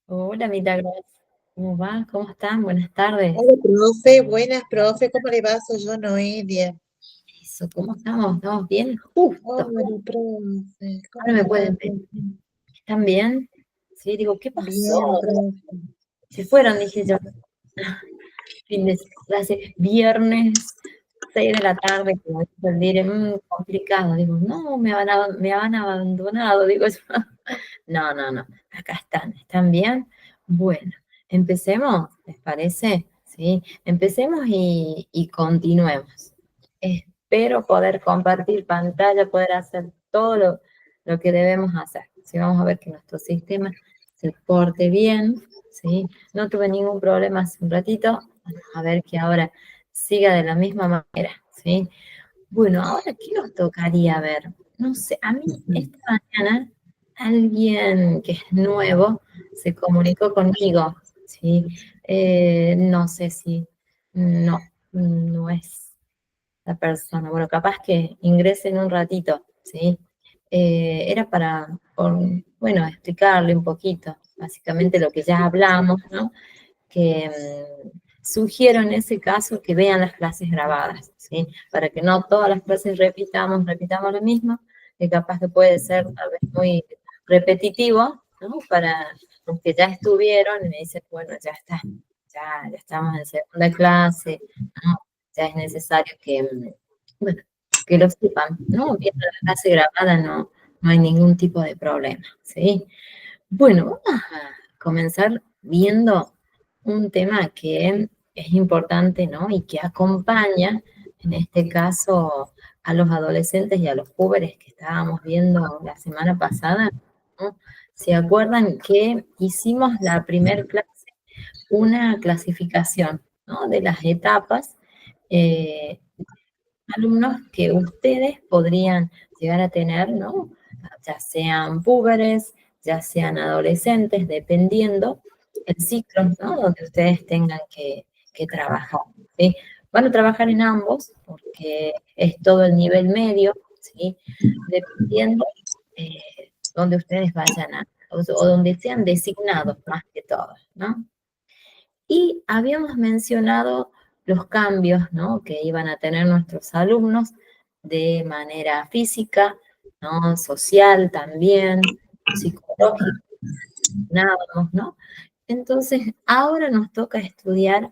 Hola, Milagros. ¿Cómo va? ¿Cómo están? Buenas tardes. Hola, profe, buenas, profe, ¿cómo le va? Soy yo, Noelia. Eso, ¿cómo estamos? ¿Estamos bien? Justo. Hola, profe, ¿cómo Ahora me le va, pueden ver. profe? ¿Están bien? Sí, digo, ¿qué pasó? Bien, profe. Se fueron, dije yo. Fin de clase, viernes, 6 de la tarde, como dice el dire, complicado. Digo, no, me han abandonado. Digo yo. No, no, no. Acá ¿están bien? Bueno, empecemos, ¿les parece? Sí, empecemos y continuemos. Espero poder compartir pantalla, poder hacer todo lo que debemos hacer. Sí, vamos a ver que nuestro sistema se porte bien, ¿sí? No tuve ningún problema hace un ratito. Vamos a ver que ahora siga de la misma manera, ¿sí? Bueno, ahora, ¿qué nos tocaría ver? No sé, a mí esta mañana alguien que es nuevo se comunicó conmigo, ¿sí? No sé si no es la persona. Bueno, capaz que ingrese en un ratito, ¿sí? Era bueno, explicarle un poquito, básicamente lo que ya hablamos, ¿no? Que sugiero en ese caso que vean las clases grabadas, ¿sí? Para que no todas las clases repitamos lo mismo, que capaz que puede ser tal vez muy repetitivo, ¿no? Para los que ya estuvieron y me dicen, bueno, ya está, ya estamos en segunda clase, ¿no? Ya es necesario que, bueno, que lo sepan, ¿no? Viendo la clase grabada no hay ningún tipo de problema, ¿sí? Bueno, vamos a comenzar viendo un tema que es importante, ¿no? Y que acompaña, en este caso, a los adolescentes y a los jóvenes que estábamos viendo la semana pasada, ¿no? ¿Se acuerdan que hicimos la primer clase una clasificación, ¿no? De las etapas, eh, alumnos que ustedes podrían llegar a tener, ¿no? Ya sean púberes, ya sean adolescentes, dependiendo el ciclo, ¿no? Donde ustedes tengan que trabajar, ¿sí? Van a trabajar en ambos, porque es todo el nivel medio, ¿sí? Dependiendo donde ustedes vayan o donde sean designados más que todo, ¿no? Y habíamos mencionado los cambios, ¿no? Que iban a tener nuestros alumnos de manera física, ¿no? Social también, psicológica, ¿no? Entonces, ahora nos toca estudiar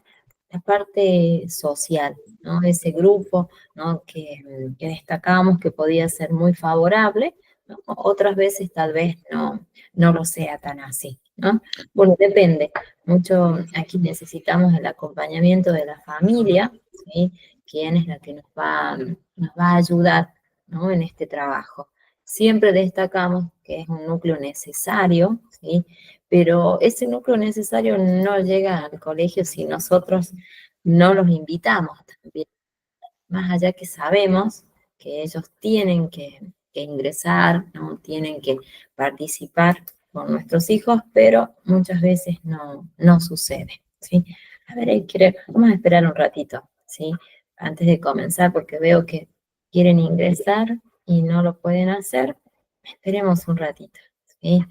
la parte social, ¿no? Ese grupo, ¿no? Que destacamos que podía ser muy favorable, ¿no? Otras veces tal vez no lo sea tan así, ¿no? Bueno, depende. Mucho aquí necesitamos el acompañamiento de la familia, ¿sí? Quién es la que nos va a ayudar, ¿no? En este trabajo. Siempre destacamos que es un núcleo necesario, ¿sí? Pero ese núcleo necesario no llega al colegio si nosotros no los invitamos también. Más allá que sabemos que ellos tienen que ingresar, ¿no? Tienen que participar con nuestros hijos, pero muchas veces no sucede, ¿sí? A ver, vamos a esperar un ratito, ¿sí? Antes de comenzar, porque veo que quieren ingresar y no lo pueden hacer. Esperemos un ratito, ¿sí?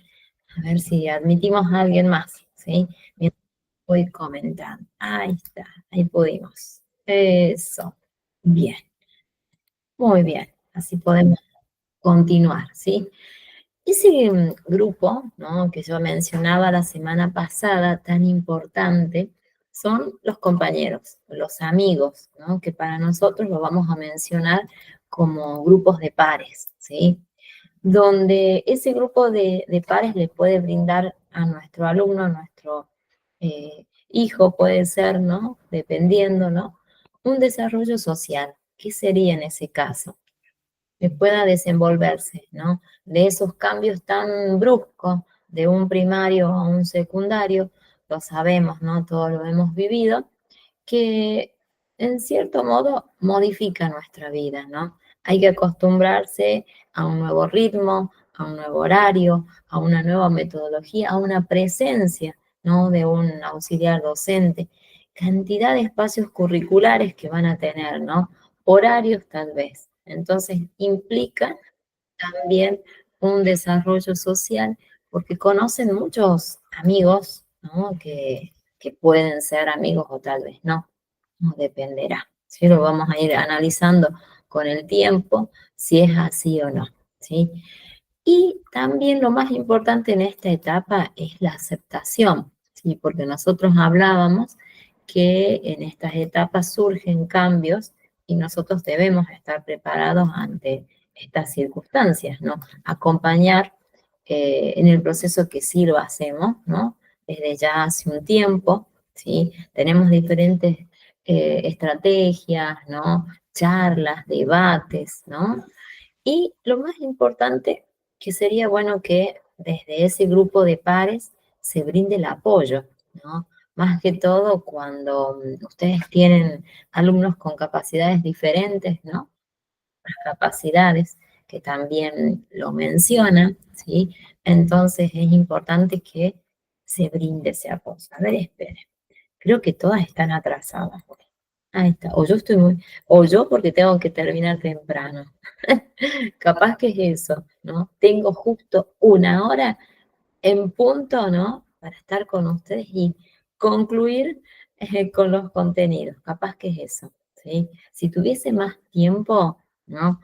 A ver si admitimos a alguien más, ¿sí? Mientras voy comentando. Ahí está, ahí pudimos. Eso. Bien, muy bien. Así podemos continuar, ¿sí? Ese grupo, ¿no? Que yo mencionaba la semana pasada, tan importante, son los compañeros, los amigos, ¿no? Que para nosotros lo vamos a mencionar como grupos de pares, ¿sí? Donde ese grupo de pares le puede brindar a nuestro alumno, a nuestro hijo, puede ser, ¿no? Dependiendo, ¿no? Un desarrollo social. ¿Qué sería en ese caso? Que pueda desenvolverse, ¿no? De esos cambios tan bruscos de un primario a un secundario, lo sabemos, ¿no? Todos lo hemos vivido, que en cierto modo modifica nuestra vida, ¿no? Hay que acostumbrarse a un nuevo ritmo, a un nuevo horario, a una nueva metodología, a una presencia, ¿no? De un auxiliar docente, cantidad de espacios curriculares que van a tener, ¿no? Horarios tal vez. Entonces implica también un desarrollo social porque conocen muchos amigos, ¿no? Que pueden ser amigos o tal vez no, no dependerá. ¿Sí? Lo vamos a ir analizando con el tiempo si es así o no, ¿sí? Y también lo más importante en esta etapa es la aceptación, ¿sí? Porque nosotros hablábamos que en estas etapas surgen cambios y nosotros debemos estar preparados ante estas circunstancias, ¿no? Acompañar en el proceso que sí lo hacemos, ¿no? Desde ya hace un tiempo, ¿sí? Tenemos diferentes estrategias, ¿no? Charlas, debates, ¿no? Y lo más importante, que sería bueno que desde ese grupo de pares se brinde el apoyo, ¿no? Más que todo cuando ustedes tienen alumnos con capacidades diferentes, ¿no? Las capacidades que también lo mencionan, ¿sí? Entonces es importante que se brinde ese apoyo. A ver, esperen. Creo que todas están atrasadas. Ahí está. O yo estoy muy, o yo porque tengo que terminar temprano. Capaz que es eso, ¿no? Tengo justo una hora en punto, ¿no? Para estar con ustedes y concluir con los contenidos. Capaz que es eso, ¿sí? Si tuviese más tiempo, ¿no?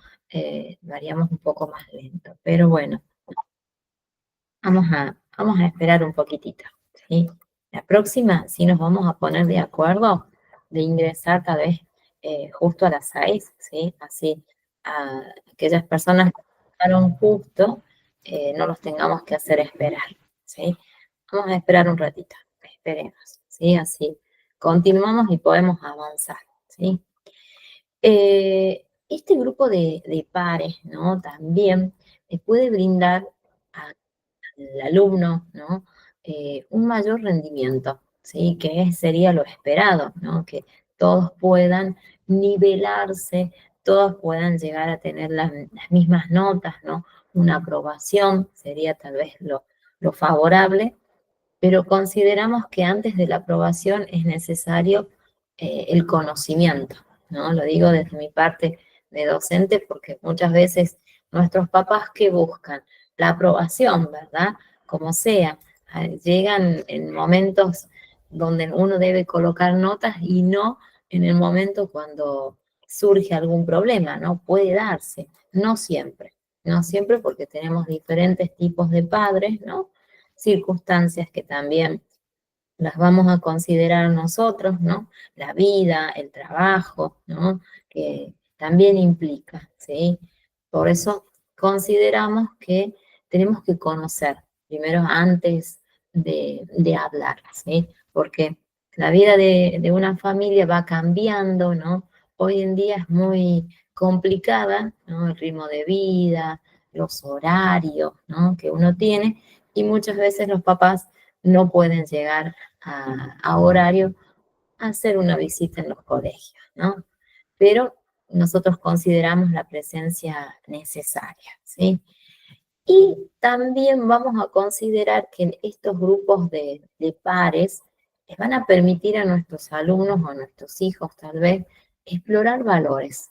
Lo haríamos un poco más lento. Pero bueno, vamos a esperar un poquitito, ¿sí? La próxima, sí nos vamos a poner de acuerdo de ingresar tal vez justo a las 6, ¿sí? Así a aquellas personas que llegaron justo, no los tengamos que hacer esperar, ¿sí? Vamos a esperar un ratito, esperemos, ¿sí? Así continuamos y podemos avanzar, ¿sí? Este grupo de pares, ¿no? También puede brindar a el alumno, ¿no? Un mayor rendimiento, ¿sí? Que sería lo esperado, ¿no? Que todos puedan nivelarse, todos puedan llegar a tener las mismas notas, ¿no? Una aprobación sería tal vez lo favorable, pero consideramos que antes de la aprobación es necesario el conocimiento, ¿no? Lo digo desde mi parte de docente porque muchas veces nuestros papás que buscan la aprobación, ¿verdad? Como sea, llegan en momentos donde uno debe colocar notas y no en el momento cuando surge algún problema, ¿no? Puede darse, no siempre, no siempre porque tenemos diferentes tipos de padres, ¿no? Circunstancias que también las vamos a considerar nosotros, ¿no? La vida, el trabajo, ¿no? Que también implica, ¿sí? Por eso consideramos que tenemos que conocer primero antes de hablar, ¿sí? Porque la vida de una familia va cambiando, ¿no? Hoy en día es muy complicada, ¿no? El ritmo de vida, los horarios, ¿no? Que uno tiene y muchas veces los papás no pueden llegar a horario a hacer una visita en los colegios, ¿no? Pero nosotros consideramos la presencia necesaria, ¿sí? Y también vamos a considerar que estos grupos de pares les van a permitir a nuestros alumnos o a nuestros hijos tal vez explorar valores,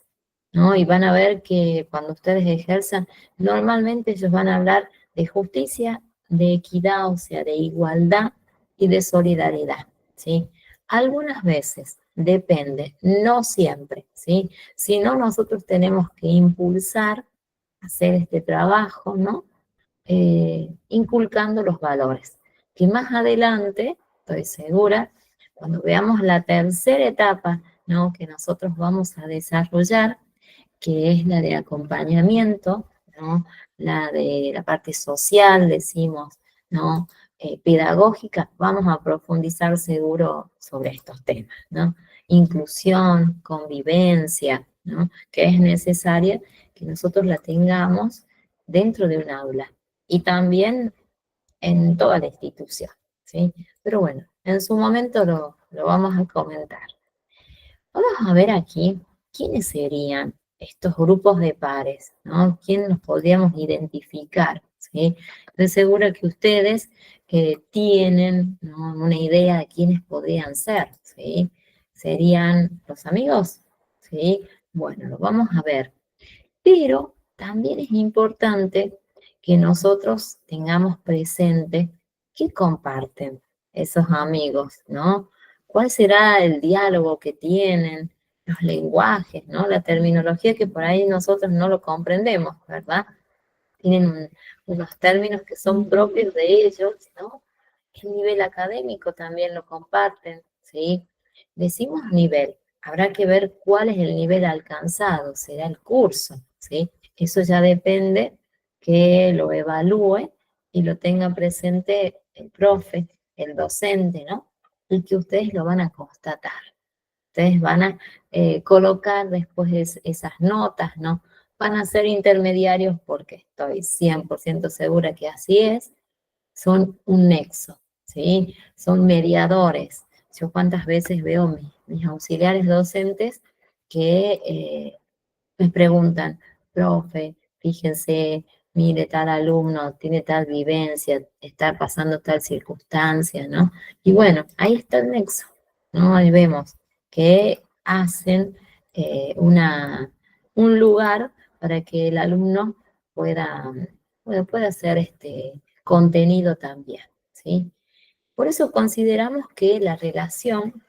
¿no? Y van a ver que cuando ustedes ejerzan, normalmente ellos van a hablar de justicia, de equidad, o sea, de igualdad y de solidaridad, ¿sí? Algunas veces, depende, no siempre, ¿sí? Si no, nosotros tenemos que impulsar hacer este trabajo, ¿no? Inculcando los valores, que más adelante, estoy segura, cuando veamos la tercera etapa, ¿no? Que nosotros vamos a desarrollar, que es la de acompañamiento, ¿no? La de la parte social, decimos, ¿no? Pedagógica, vamos a profundizar seguro sobre estos temas, ¿no? Inclusión, convivencia, ¿no? Que es necesaria que nosotros la tengamos dentro de un aula y también en toda la institución, ¿sí? Pero bueno, en su momento lo vamos a comentar. Vamos a ver aquí quiénes serían estos grupos de pares, ¿no? ¿Quién nos podríamos identificar? ¿Sí? Estoy segura que ustedes tienen, ¿no? Una idea de quiénes podrían ser, ¿sí? ¿Serían los amigos? ¿Sí? Bueno, lo vamos a ver. Pero también es importante que nosotros tengamos presente ¿Qué comparten esos amigos, no? ¿Cuál será el diálogo que tienen, los lenguajes, no? La terminología que por ahí nosotros no lo comprendemos, ¿verdad? Tienen unos términos que son propios de ellos, ¿no? El nivel académico también lo comparten, ¿sí? Decimos nivel, habrá que ver cuál es el nivel alcanzado, será el curso, ¿sí? Eso ya depende que lo evalúe y lo tenga presente el profe, el docente, ¿no? Y que ustedes lo van a constatar. Ustedes van a colocar después esas notas, ¿no? Van a ser intermediarios porque estoy 100% segura que así es, son un nexo, ¿sí? Son mediadores. Yo cuántas veces veo mis auxiliares docentes que me preguntan, profe, fíjense, mire, tal alumno tiene tal vivencia, está pasando tal circunstancia, ¿no? Y bueno, ahí está el nexo, ¿no? Ahí vemos que hacen un lugar para que el alumno pueda, pueda hacer este contenido también, ¿sí? Por eso consideramos que la relación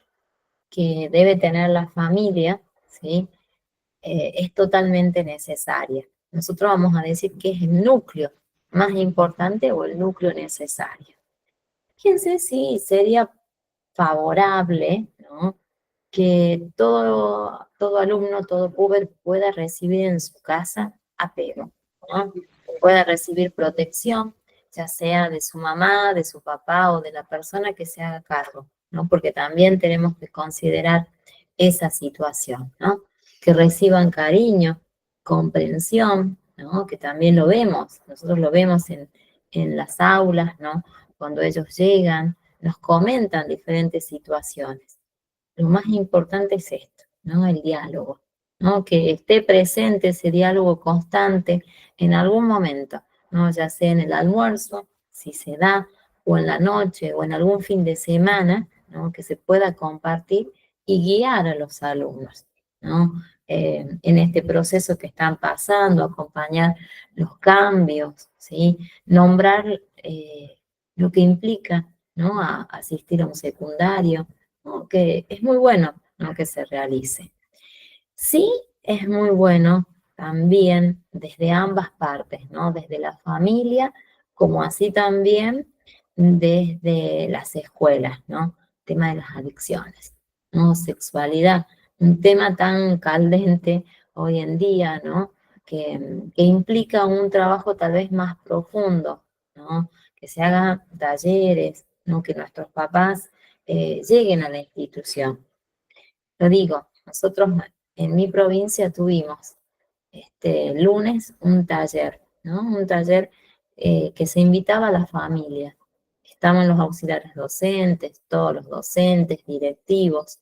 que debe tener la familia, ¿sí? Es totalmente necesaria. Nosotros vamos a decir que es el núcleo más importante o el núcleo necesario. Fíjense si sería favorable, ¿no? Que todo alumno, todo puber pueda recibir en su casa apego, ¿no? Pueda recibir protección, ya sea de su mamá, de su papá o de la persona que se haga cargo, ¿no? Porque también tenemos que considerar esa situación, ¿no? Que reciban cariño, comprensión, ¿no? Que también lo vemos, nosotros lo vemos en las aulas, ¿no? Cuando ellos llegan, nos comentan diferentes situaciones. Lo más importante es esto, ¿no? El diálogo, ¿no? Que esté presente ese diálogo constante en algún momento, ¿no? Ya sea en el almuerzo, si se da, o en la noche, o en algún fin de semana, ¿no? Que se pueda compartir y guiar a los alumnos, ¿no? En este proceso que están pasando, acompañar los cambios, ¿sí? Nombrar lo que implica, ¿no? Asistir a un secundario, ¿no? Que es muy bueno, ¿no? Que se realice. Sí, es muy bueno también desde ambas partes, ¿no? Desde la familia, como así también desde las escuelas, ¿no? Tema de las adicciones, ¿no? Sexualidad, un tema tan caldente hoy en día, ¿no? Que implica un trabajo tal vez más profundo, ¿no? Que se hagan talleres, ¿no? Que nuestros papás lleguen a la institución. Lo digo, nosotros en mi provincia tuvimos este lunes un taller, ¿no? Un taller que se invitaba a la familia. Estaban los auxiliares docentes, todos los docentes, directivos,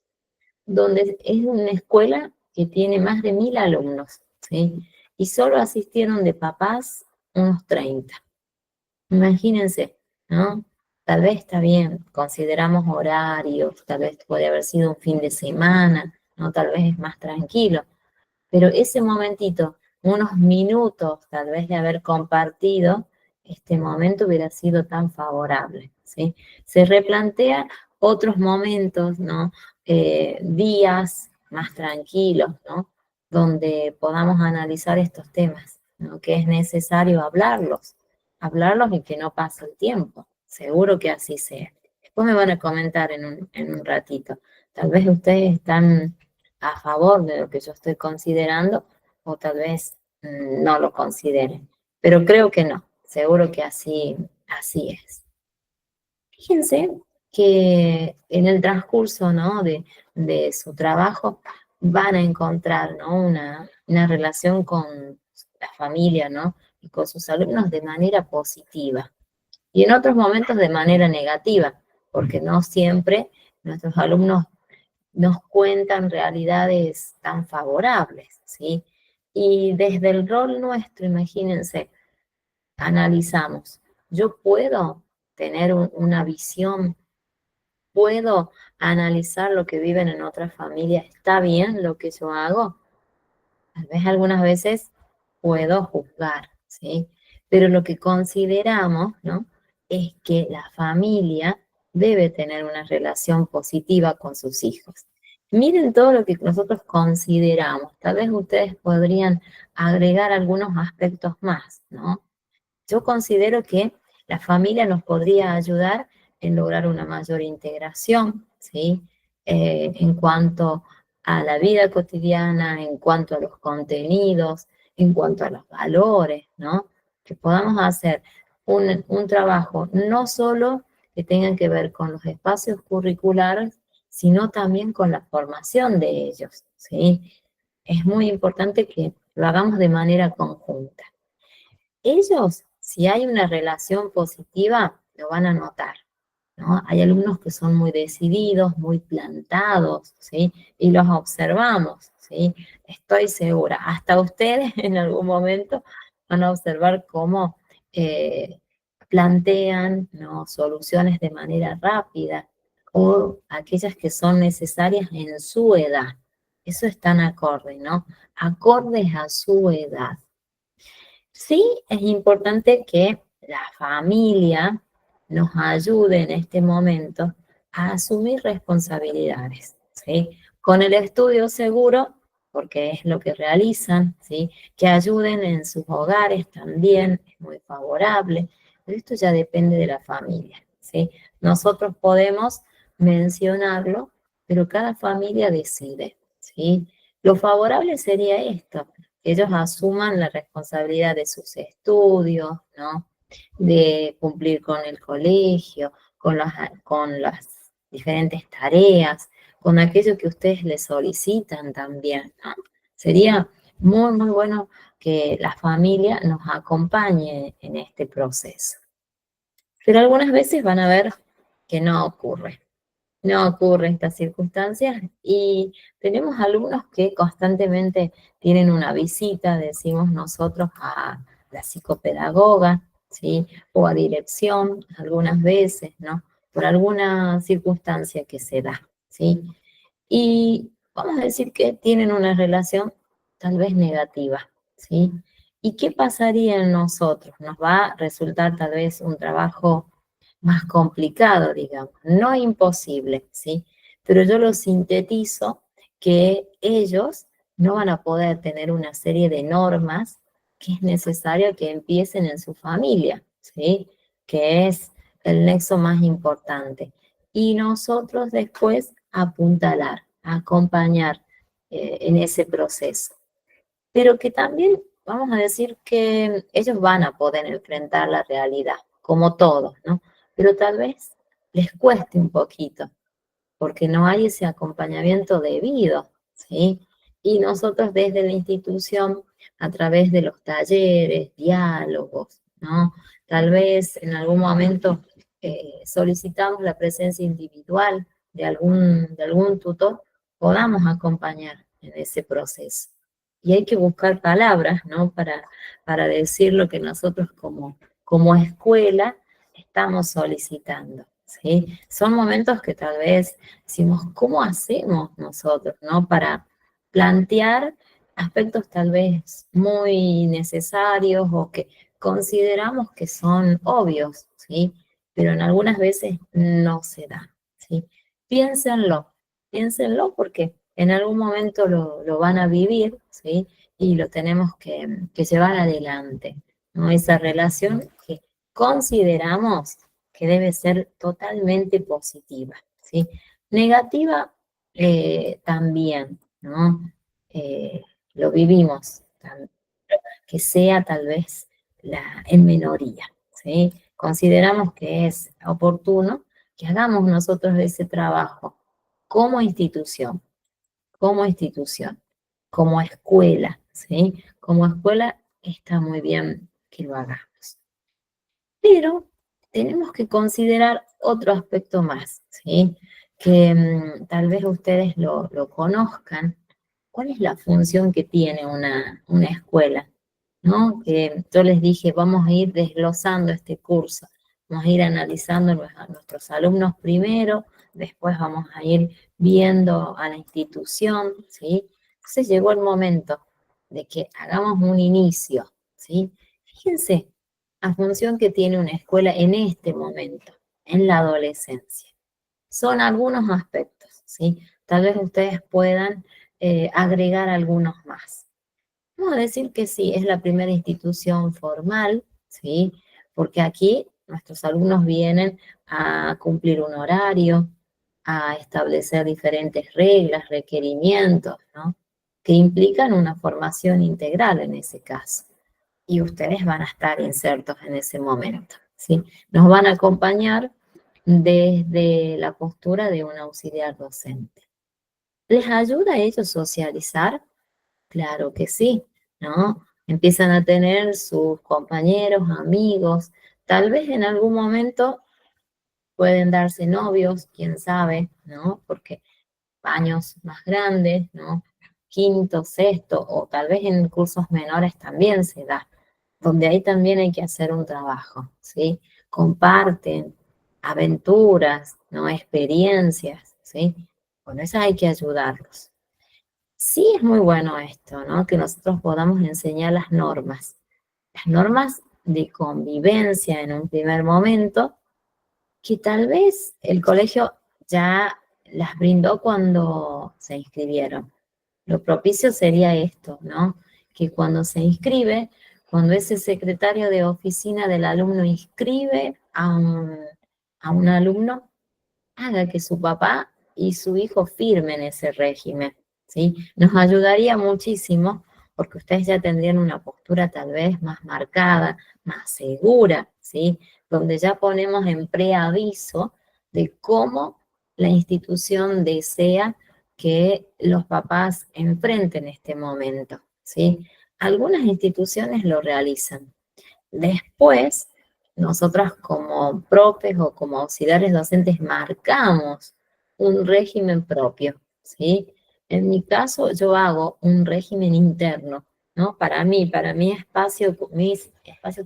donde es una escuela que tiene más de 1000 alumnos, ¿sí? Y solo asistieron de papás unos 30. Imagínense, ¿no? Tal vez está bien, consideramos horarios, tal vez puede haber sido un fin de semana, ¿no? Tal vez es más tranquilo, pero ese momentito, unos minutos tal vez de haber compartido, este momento hubiera sido tan favorable, ¿sí? Se replantea otros momentos, ¿no? Días más tranquilos, ¿no? Donde podamos analizar estos temas, ¿no? Que es necesario hablarlos y que no pase el tiempo. Seguro que así sea. Después me van a comentar en un ratito. Tal vez ustedes están a favor de lo que yo estoy considerando o tal vez no lo consideren. Pero creo que no, seguro que así es. Fíjense que en el transcurso, ¿no? de su trabajo van a encontrar, ¿no? una relación con la familia, ¿no? Y con sus alumnos de manera positiva. Y en otros momentos de manera negativa, porque no siempre nuestros alumnos nos cuentan realidades tan favorables, ¿sí? Y desde el rol nuestro, imagínense, analizamos, yo puedo tener una visión, puedo analizar lo que viven en otras familias, ¿está bien lo que yo hago? Tal vez algunas veces puedo juzgar, ¿sí? Pero lo que consideramos, ¿no? es que la familia debe tener una relación positiva con sus hijos. Miren todo lo que nosotros consideramos. Tal vez ustedes podrían agregar algunos aspectos más, ¿no? Yo considero que la familia nos podría ayudar en lograr una mayor integración, ¿sí? En cuanto a la vida cotidiana, en cuanto a los contenidos, en cuanto a los valores, ¿no? Que podamos hacer un trabajo no solo que tenga que ver con los espacios curriculares, sino también con la formación de ellos, ¿sí? Es muy importante que lo hagamos de manera conjunta. Ellos, si hay una relación positiva, lo van a notar, ¿no? Hay alumnos que son muy decididos, muy plantados, ¿sí? Y los observamos, ¿sí? Estoy segura, hasta ustedes en algún momento van a observar cómo eh, plantean, ¿no?, soluciones de manera rápida o aquellas que son necesarias en su edad. Eso están acorde, ¿no? Acordes a su edad. Sí, es importante que la familia nos ayude en este momento a asumir responsabilidades, ¿sí? Con el estudio seguro, porque es lo que realizan, ¿sí? Que ayuden en sus hogares también, es muy favorable, pero esto ya depende de la familia, ¿sí? Nosotros podemos mencionarlo, pero cada familia decide, ¿sí? Lo favorable sería esto, que ellos asuman la responsabilidad de sus estudios, ¿no? De cumplir con el colegio, con las diferentes tareas, con aquello que ustedes les solicitan también, ¿no? Sería muy, muy bueno que la familia nos acompañe en este proceso. Pero algunas veces van a ver que no ocurre. No ocurre estas circunstancias y tenemos alumnos que constantemente tienen una visita, decimos nosotros, a la psicopedagoga, ¿sí? O a dirección, algunas veces, ¿no? Por alguna circunstancia que se da, ¿sí? Y vamos a decir que tienen una relación tal vez negativa, ¿sí? ¿Y qué pasaría en nosotros? Nos va a resultar tal vez un trabajo más complicado, digamos, no imposible, ¿sí? Pero yo lo sintetizo que ellos no van a poder tener una serie de normas que es necesario que empiecen en su familia, ¿sí? Que es el nexo más importante. Y nosotros después apuntalar, acompañar en ese proceso. Pero que también vamos a decir que ellos van a poder enfrentar la realidad, como todos, ¿no? Pero tal vez les cueste un poquito, porque no hay ese acompañamiento debido, ¿sí? Y nosotros desde la institución, a través de los talleres, diálogos, ¿no? Tal vez en algún momento solicitamos la presencia individual de algún tutor, podamos acompañar en ese proceso. Y hay que buscar palabras, ¿no? Para decir lo que nosotros como escuela estamos solicitando, ¿sí? Son momentos que tal vez decimos, ¿cómo hacemos nosotros, no? Para plantear aspectos tal vez muy necesarios o que consideramos que son obvios, ¿sí? Pero en algunas veces no se da, ¿sí? Piénsenlo, piénsenlo porque en algún momento lo van a vivir, ¿sí? Y lo tenemos que llevar adelante, ¿no? Esa relación que consideramos que debe ser totalmente positiva, ¿sí? Negativa también, ¿no? Lo vivimos, que sea tal vez en minoría, ¿sí? Consideramos que es oportuno que hagamos nosotros ese trabajo como institución, como institución, como escuela, ¿sí? Como escuela está muy bien que lo hagamos. Pero tenemos que considerar otro aspecto más, ¿sí? Que tal vez ustedes lo conozcan. ¿Cuál es la función que tiene una escuela? ¿No? Que yo les dije, vamos a ir desglosando este curso, vamos a ir analizando a nuestros alumnos primero, después vamos a ir viendo a la institución, ¿sí? Entonces llegó el momento de que hagamos un inicio, ¿sí? Fíjense, a función que tiene una escuela en este momento, en la adolescencia. Son algunos aspectos, ¿sí? Tal vez ustedes puedan agregar algunos más. Vamos a decir que sí, es la primera institución formal, ¿sí? Porque aquí nuestros alumnos vienen a cumplir un horario, a establecer diferentes reglas, requerimientos, ¿no? Que implican una formación integral en ese caso. Y ustedes van a estar insertos en ese momento, ¿sí? Nos van a acompañar desde la postura de un auxiliar docente. ¿Les ayuda a ellos socializar? Claro que sí, ¿no? Empiezan a tener sus compañeros, amigos, tal vez en algún momento pueden darse novios, quién sabe, ¿no? Porque años más grandes, ¿no? Quinto, sexto, o tal vez en cursos menores también se da, donde ahí también hay que hacer un trabajo, ¿sí? Comparten aventuras, ¿no? Experiencias, ¿sí? Con esas hay que ayudarlos. Sí es muy bueno esto, ¿no? Que nosotros podamos enseñar las normas de convivencia en un primer momento, que tal vez el colegio ya las brindó cuando se inscribieron. Lo propicio sería esto, ¿no? Que cuando se inscribe, cuando ese secretario de oficina del alumno inscribe a un alumno, haga que su papá y su hijo firmen ese régimen, ¿sí? Nos ayudaría muchísimo porque ustedes ya tendrían una postura tal vez más marcada, más segura, ¿sí? Donde ya ponemos en preaviso de cómo la institución desea que los papás enfrenten este momento, ¿sí? Algunas instituciones lo realizan. Después, nosotras como profes o como auxiliares docentes marcamos un régimen propio, ¿sí? En mi caso, yo hago un régimen interno, ¿no? Para mi espacio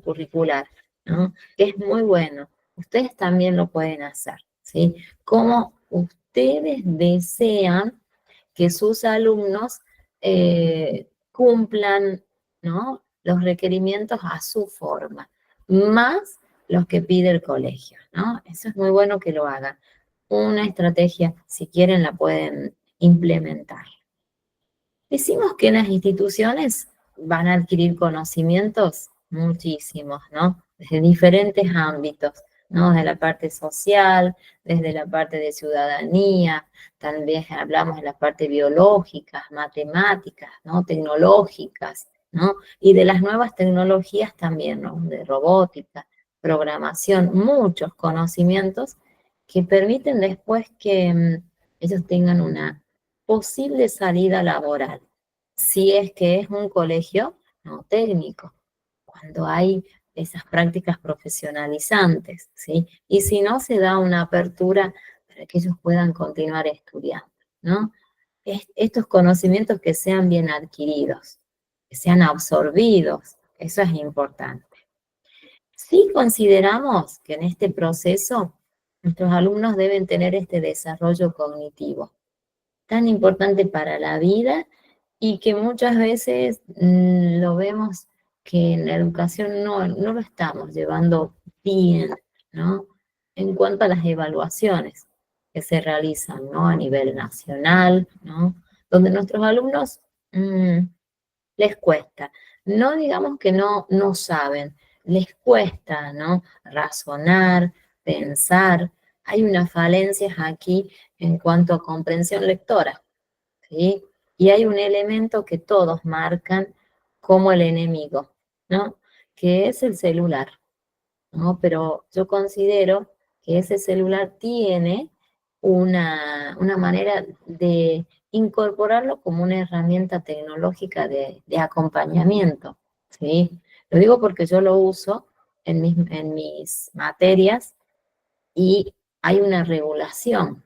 curricular, ¿no? Que es muy bueno. Ustedes también lo pueden hacer, ¿sí? Como ustedes desean que sus alumnos cumplan, ¿no? Los requerimientos a su forma, más los que pide el colegio, ¿no? Eso es muy bueno que lo hagan. Una estrategia, si quieren, la pueden implementar. Decimos que las instituciones van a adquirir conocimientos muchísimos, ¿no? Desde diferentes ámbitos, ¿no? Desde la parte social, desde la parte de ciudadanía, también hablamos de la parte biológica, matemáticas, ¿no? Tecnológicas, ¿no? Y de las nuevas tecnologías también, ¿no? De robótica, programación, muchos conocimientos que permiten después que ellos tengan una posible salida laboral, si es que es un colegio no técnico, cuando hay esas prácticas profesionalizantes, ¿sí? Y si no, se da una apertura para que ellos puedan continuar estudiando, ¿no? Estos conocimientos que sean bien adquiridos, que sean absorbidos, eso es importante. Sí consideramos que en este proceso nuestros alumnos deben tener este desarrollo cognitivo tan importante para la vida y que muchas veces lo vemos que en la educación no lo estamos llevando bien, ¿no? En cuanto a las evaluaciones que se realizan, ¿no? A nivel nacional, ¿no? Donde nuestros alumnos mm, les cuesta. No digamos que no saben, les cuesta, ¿no? Razonar, pensar. Hay unas falencias aquí en cuanto a comprensión lectora, ¿sí? Y hay un elemento que todos marcan como el enemigo, ¿no? Que es el celular, ¿no? Pero yo considero que ese celular tiene una manera de incorporarlo como una herramienta tecnológica de acompañamiento, ¿sí? Lo digo porque yo lo uso en mis materias y hay una regulación,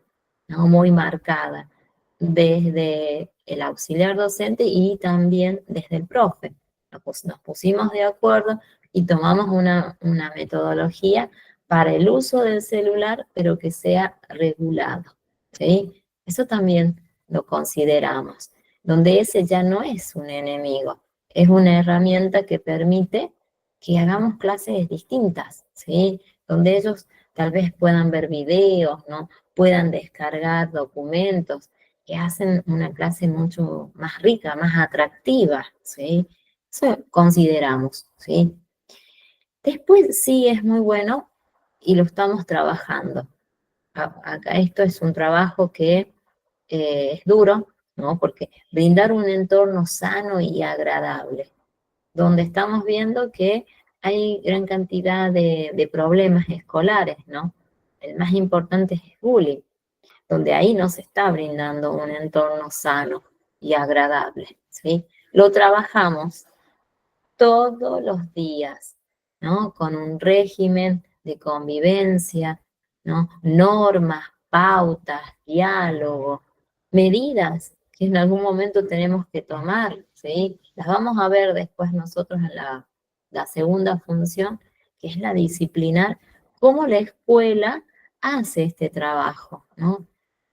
¿no? Muy marcada desde el auxiliar docente y también desde el profe. Nos pusimos de acuerdo y tomamos una metodología para el uso del celular, pero que sea regulado, ¿sí? Eso también lo consideramos, donde ese ya no es un enemigo, es una herramienta que permite que hagamos clases distintas, ¿sí? Donde ellos tal vez puedan ver videos, ¿no? Puedan descargar documentos que hacen una clase mucho más rica, más atractiva, ¿sí? Eso consideramos, ¿sí? Después sí es muy bueno y lo estamos trabajando. Acá esto es un trabajo que es duro, ¿no? Porque brindar un entorno sano y agradable, donde estamos viendo que hay gran cantidad de problemas escolares, ¿no? El más importante es el bullying, donde ahí no se está brindando un entorno sano y agradable, ¿sí? Lo trabajamos todos los días, ¿no? Con un régimen de convivencia, ¿no? Normas, pautas, diálogo, medidas que en algún momento tenemos que tomar, ¿sí? Las vamos a ver después nosotros en la segunda función, que es la disciplinar, cómo la escuela hace este trabajo, ¿no?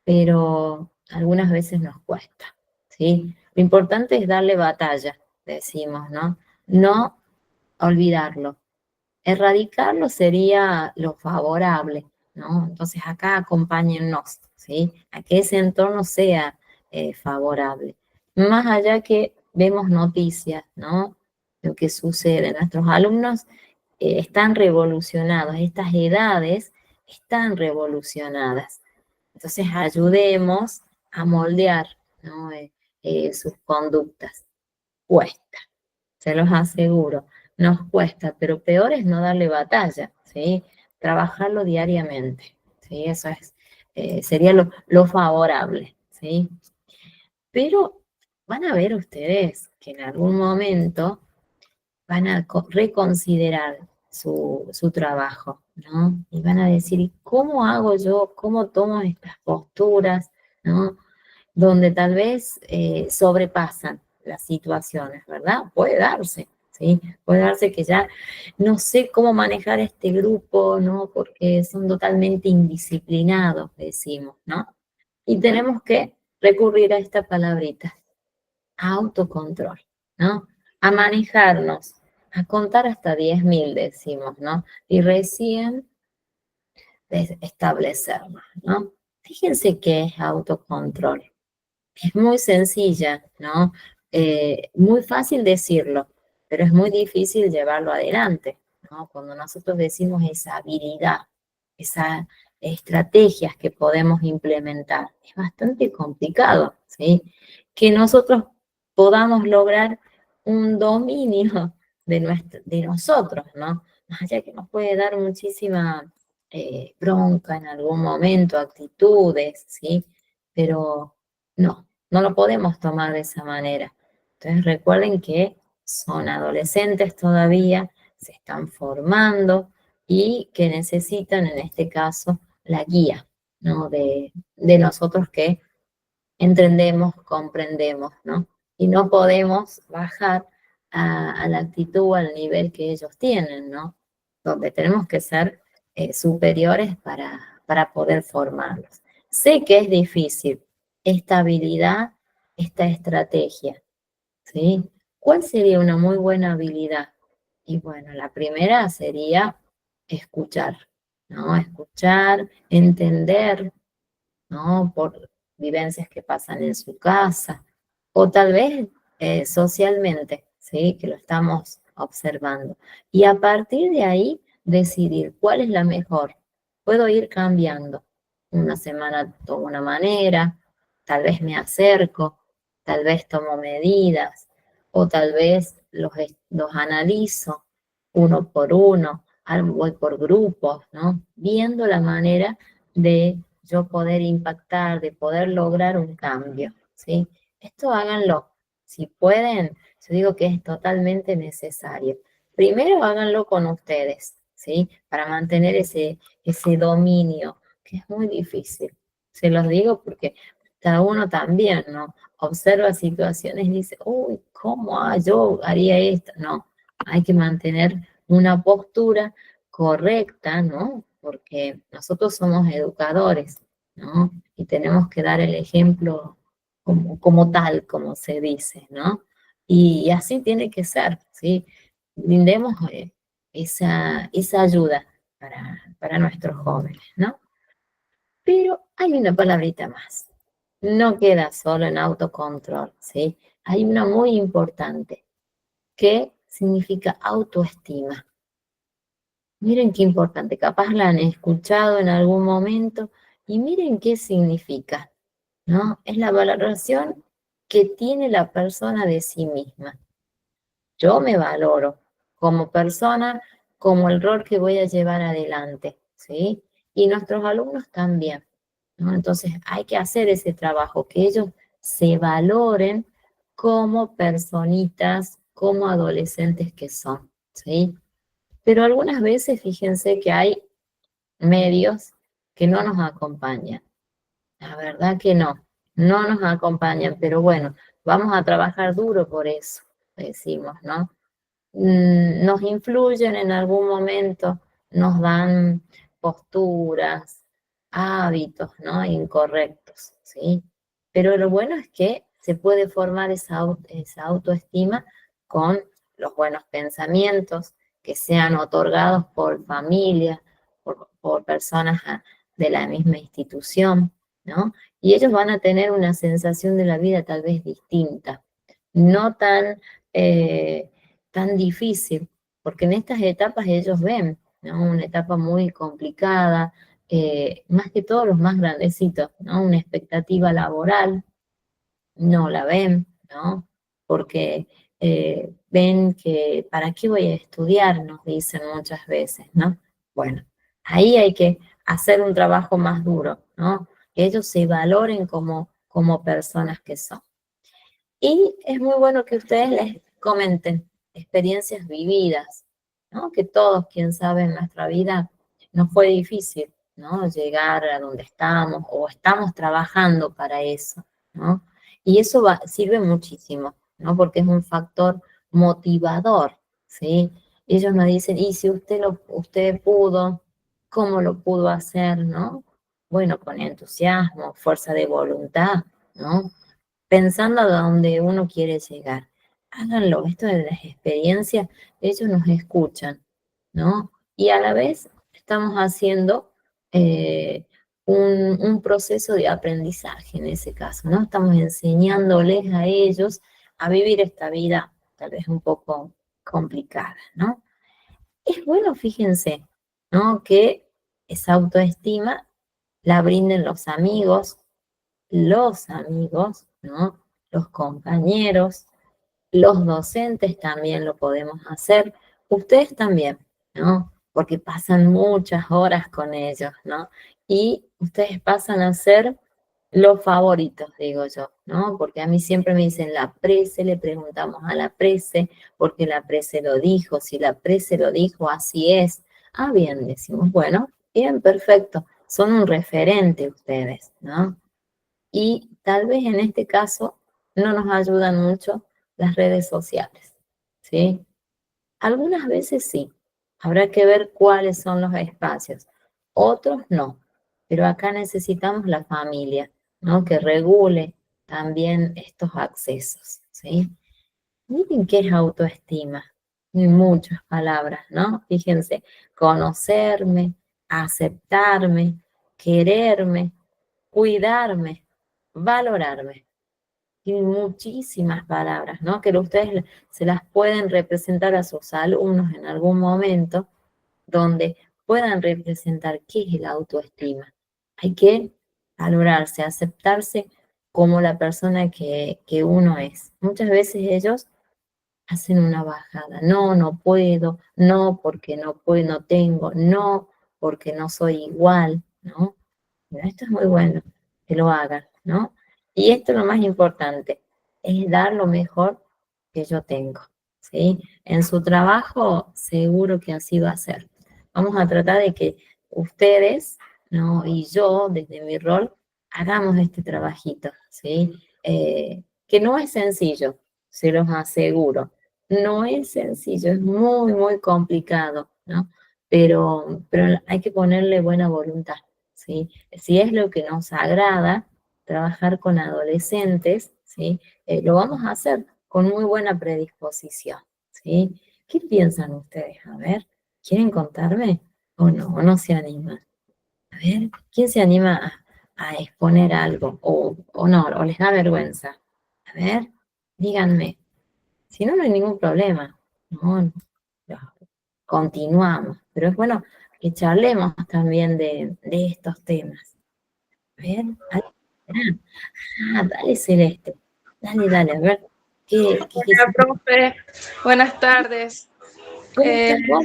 Pero algunas veces nos cuesta, ¿sí? Lo importante es darle batalla, decimos, ¿no? No olvidarlo. Erradicarlo sería lo favorable, ¿no? Entonces acá acompáñennos, ¿sí? A que ese entorno sea favorable. Más allá que vemos noticias, ¿no? Lo que sucede. Nuestros alumnos están revolucionados, estas edades están revolucionadas. Entonces ayudemos a moldear, ¿no? Sus conductas. Cuesta, se los aseguro, nos cuesta, pero peor es no darle batalla, ¿sí? Trabajarlo diariamente, ¿sí? Eso es, sería lo favorable, ¿sí? Pero van a ver ustedes que en algún momento van a reconsiderar su trabajo, ¿no? Y van a decir, ¿y cómo hago yo? ¿Cómo tomo estas posturas? ¿No? Donde tal vez sobrepasan las situaciones, ¿verdad? Puede darse, ¿sí? Puede darse que ya no sé cómo manejar este grupo, ¿no? Porque son totalmente indisciplinados, decimos, ¿no? Y tenemos que recurrir a esta palabrita, autocontrol, ¿no? A manejarnos, a contar hasta 10.000, decimos, ¿no? Y recién establecernos, ¿no? Fíjense qué es autocontrol. Es muy sencilla, ¿no? Muy fácil decirlo, pero es muy difícil llevarlo adelante, ¿no? Cuando nosotros decimos esa habilidad, esas estrategias que podemos implementar, es bastante complicado, ¿sí? Que nosotros podamos lograr un dominio de nosotros, ¿no? Más allá que nos puede dar muchísima bronca en algún momento, actitudes, ¿sí? Pero no lo podemos tomar de esa manera. Entonces recuerden que son adolescentes todavía, se están formando y que necesitan, en este caso, la guía, ¿no? De nosotros que entendemos, comprendemos, ¿no? Y no podemos bajar a la actitud, al nivel que ellos tienen, ¿no? Donde tenemos que ser superiores para poder formarlos. Sé que es difícil esta habilidad, esta estrategia, ¿sí? ¿Cuál sería una muy buena habilidad? Y bueno, la primera sería escuchar, ¿no? Escuchar, entender, ¿no? Por vivencias que pasan en su casa, o tal vez socialmente, ¿sí? Que lo estamos observando. Y a partir de ahí, decidir cuál es la mejor. Puedo ir cambiando. Una semana tomo una manera, tal vez me acerco, tal vez tomo medidas, o tal vez los analizo uno por uno, voy por grupos, ¿no? Viendo la manera de yo poder impactar, de poder lograr un cambio, ¿sí? Esto háganlo. Si pueden, yo digo que es totalmente necesario. Primero háganlo con ustedes, ¿sí? Para mantener ese dominio, que es muy difícil. Se los digo porque cada uno también, ¿no? Observa situaciones y dice, uy, ¿cómo yo haría esto? No, hay que mantener una postura correcta, ¿no? Porque nosotros somos educadores, ¿no? Y tenemos que dar el ejemplo como tal, como se dice, ¿no? Y así tiene que ser, ¿sí? Brindemos esa ayuda para nuestros jóvenes, ¿no? Pero hay una palabrita más. No queda solo en autocontrol, ¿sí? Hay una muy importante que significa autoestima. Miren qué importante, capaz la han escuchado en algún momento y miren qué significa, ¿no? Es la valoración que tiene la persona de sí misma. Yo me valoro como persona, como el rol que voy a llevar adelante, ¿sí? Y nuestros alumnos también, ¿no? Entonces hay que hacer ese trabajo, que ellos se valoren como personitas, como adolescentes que son, ¿sí? Pero algunas veces fíjense que hay medios que no nos acompañan. La verdad que no nos acompañan, pero bueno, vamos a trabajar duro por eso, decimos, ¿no? Nos influyen en algún momento, nos dan posturas, hábitos, ¿no? Incorrectos, ¿sí? Pero lo bueno es que se puede formar esa autoestima con los buenos pensamientos que sean otorgados por familia, por personas de la misma institución, ¿no? Y ellos van a tener una sensación de la vida tal vez distinta, no tan difícil, porque en estas etapas ellos ven, ¿no? Una etapa muy complicada, más que todos los más grandecitos, ¿no? Una expectativa laboral, no la ven, ¿no? Porque ven que, ¿para qué voy a estudiar? Nos dicen muchas veces, ¿no? Bueno, ahí hay que hacer un trabajo más duro, ¿no? Que ellos se valoren como personas que son. Y es muy bueno que ustedes les comenten experiencias vividas, ¿no? Que todos, quien sabe, en nuestra vida nos fue difícil, ¿no? Llegar a donde estamos o estamos trabajando para eso, ¿no? Y eso sirve muchísimo, ¿no? Porque es un factor motivador, ¿sí? Ellos nos dicen, y si usted pudo, ¿cómo lo pudo hacer, no? Bueno, con entusiasmo, fuerza de voluntad, ¿no? Pensando a dónde uno quiere llegar. Háganlo, esto de las experiencias, ellos nos escuchan, ¿no? Y a la vez estamos haciendo un proceso de aprendizaje en ese caso, ¿no? Estamos enseñándoles a ellos a vivir esta vida tal vez un poco complicada, ¿no? Es bueno, fíjense, ¿no? Que esa autoestima la brinden los amigos, ¿no? Los compañeros, los docentes también lo podemos hacer, ustedes también, ¿no? Porque pasan muchas horas con ellos, ¿no? Y ustedes pasan a ser los favoritos, digo yo, ¿no? Porque a mí siempre me dicen la prese, le preguntamos a la prese, porque la prese lo dijo, si la prese lo dijo, así es. Ah, bien, decimos, bueno, bien, perfecto, son un referente ustedes, ¿no? Y tal vez en este caso no nos ayudan mucho las redes sociales, ¿sí? Algunas veces sí, habrá que ver cuáles son los espacios, otros no, pero acá necesitamos la familia, ¿no? Que regule también estos accesos, ¿sí? Miren qué es autoestima, en muchas palabras, ¿no? Fíjense, conocerme, aceptarme, quererme, cuidarme, valorarme. Tienen muchísimas palabras, ¿no? Que ustedes se las pueden representar a sus alumnos en algún momento donde puedan representar qué es la autoestima. Hay que valorarse, aceptarse como la persona que uno es. Muchas veces ellos hacen una bajada. No, no puedo, no porque no puedo, no tengo, no porque no soy igual, ¿no? Pero esto es muy bueno, que lo hagan, ¿no? Y esto es lo más importante, es dar lo mejor que yo tengo, ¿sí? En su trabajo, seguro que así va a ser. Vamos a tratar de que ustedes, ¿no? Y yo, desde mi rol, hagamos este trabajito, ¿sí? Que no es sencillo, se los aseguro. No es sencillo, es muy, muy complicado, ¿no? Pero hay que ponerle buena voluntad, ¿sí? Si es lo que nos agrada, trabajar con adolescentes, ¿sí? Lo vamos a hacer con muy buena predisposición, ¿sí? ¿Qué piensan ustedes? A ver. ¿Quieren contarme? O no se animan? A ver, ¿quién se anima a exponer algo? O no, o les da vergüenza. A ver, díganme. Si no, no hay ningún problema. No, no, continuamos. Pero es bueno que charlemos también de estos temas. A ver, dale Celeste. Dale, dale, a ver. ¿Qué Hola, profe. Buenas tardes. ¿Cómo Eh, estás vos?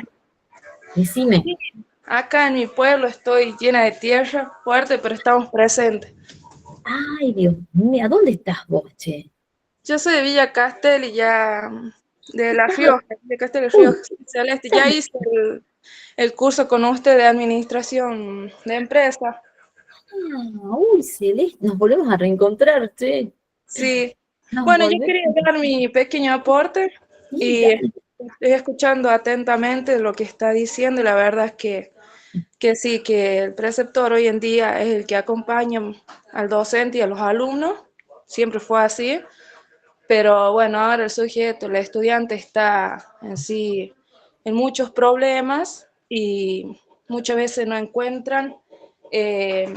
Decime. sí, acá en mi pueblo estoy llena de tierra, fuerte, pero estamos presentes. Ay, Dios mío, ¿a dónde estás vos, che? Yo soy de Villa Castel y ya de La Estás, Rioja, de Castel y uy, Rioja, Celeste. estás, Ya hice el curso con usted de administración de empresa. uy, Celeste, nos volvemos a reencontrar, che. Sí. Nos Bueno, yo volvemos. quería dar mi pequeño aporte Sí, y dale. estoy escuchando atentamente lo que está diciendo y la verdad es que sí, que el preceptor hoy en día es el que acompaña al docente y a los alumnos, siempre fue así, pero bueno, ahora el sujeto, el estudiante está en sí en muchos problemas y muchas veces no encuentran eh,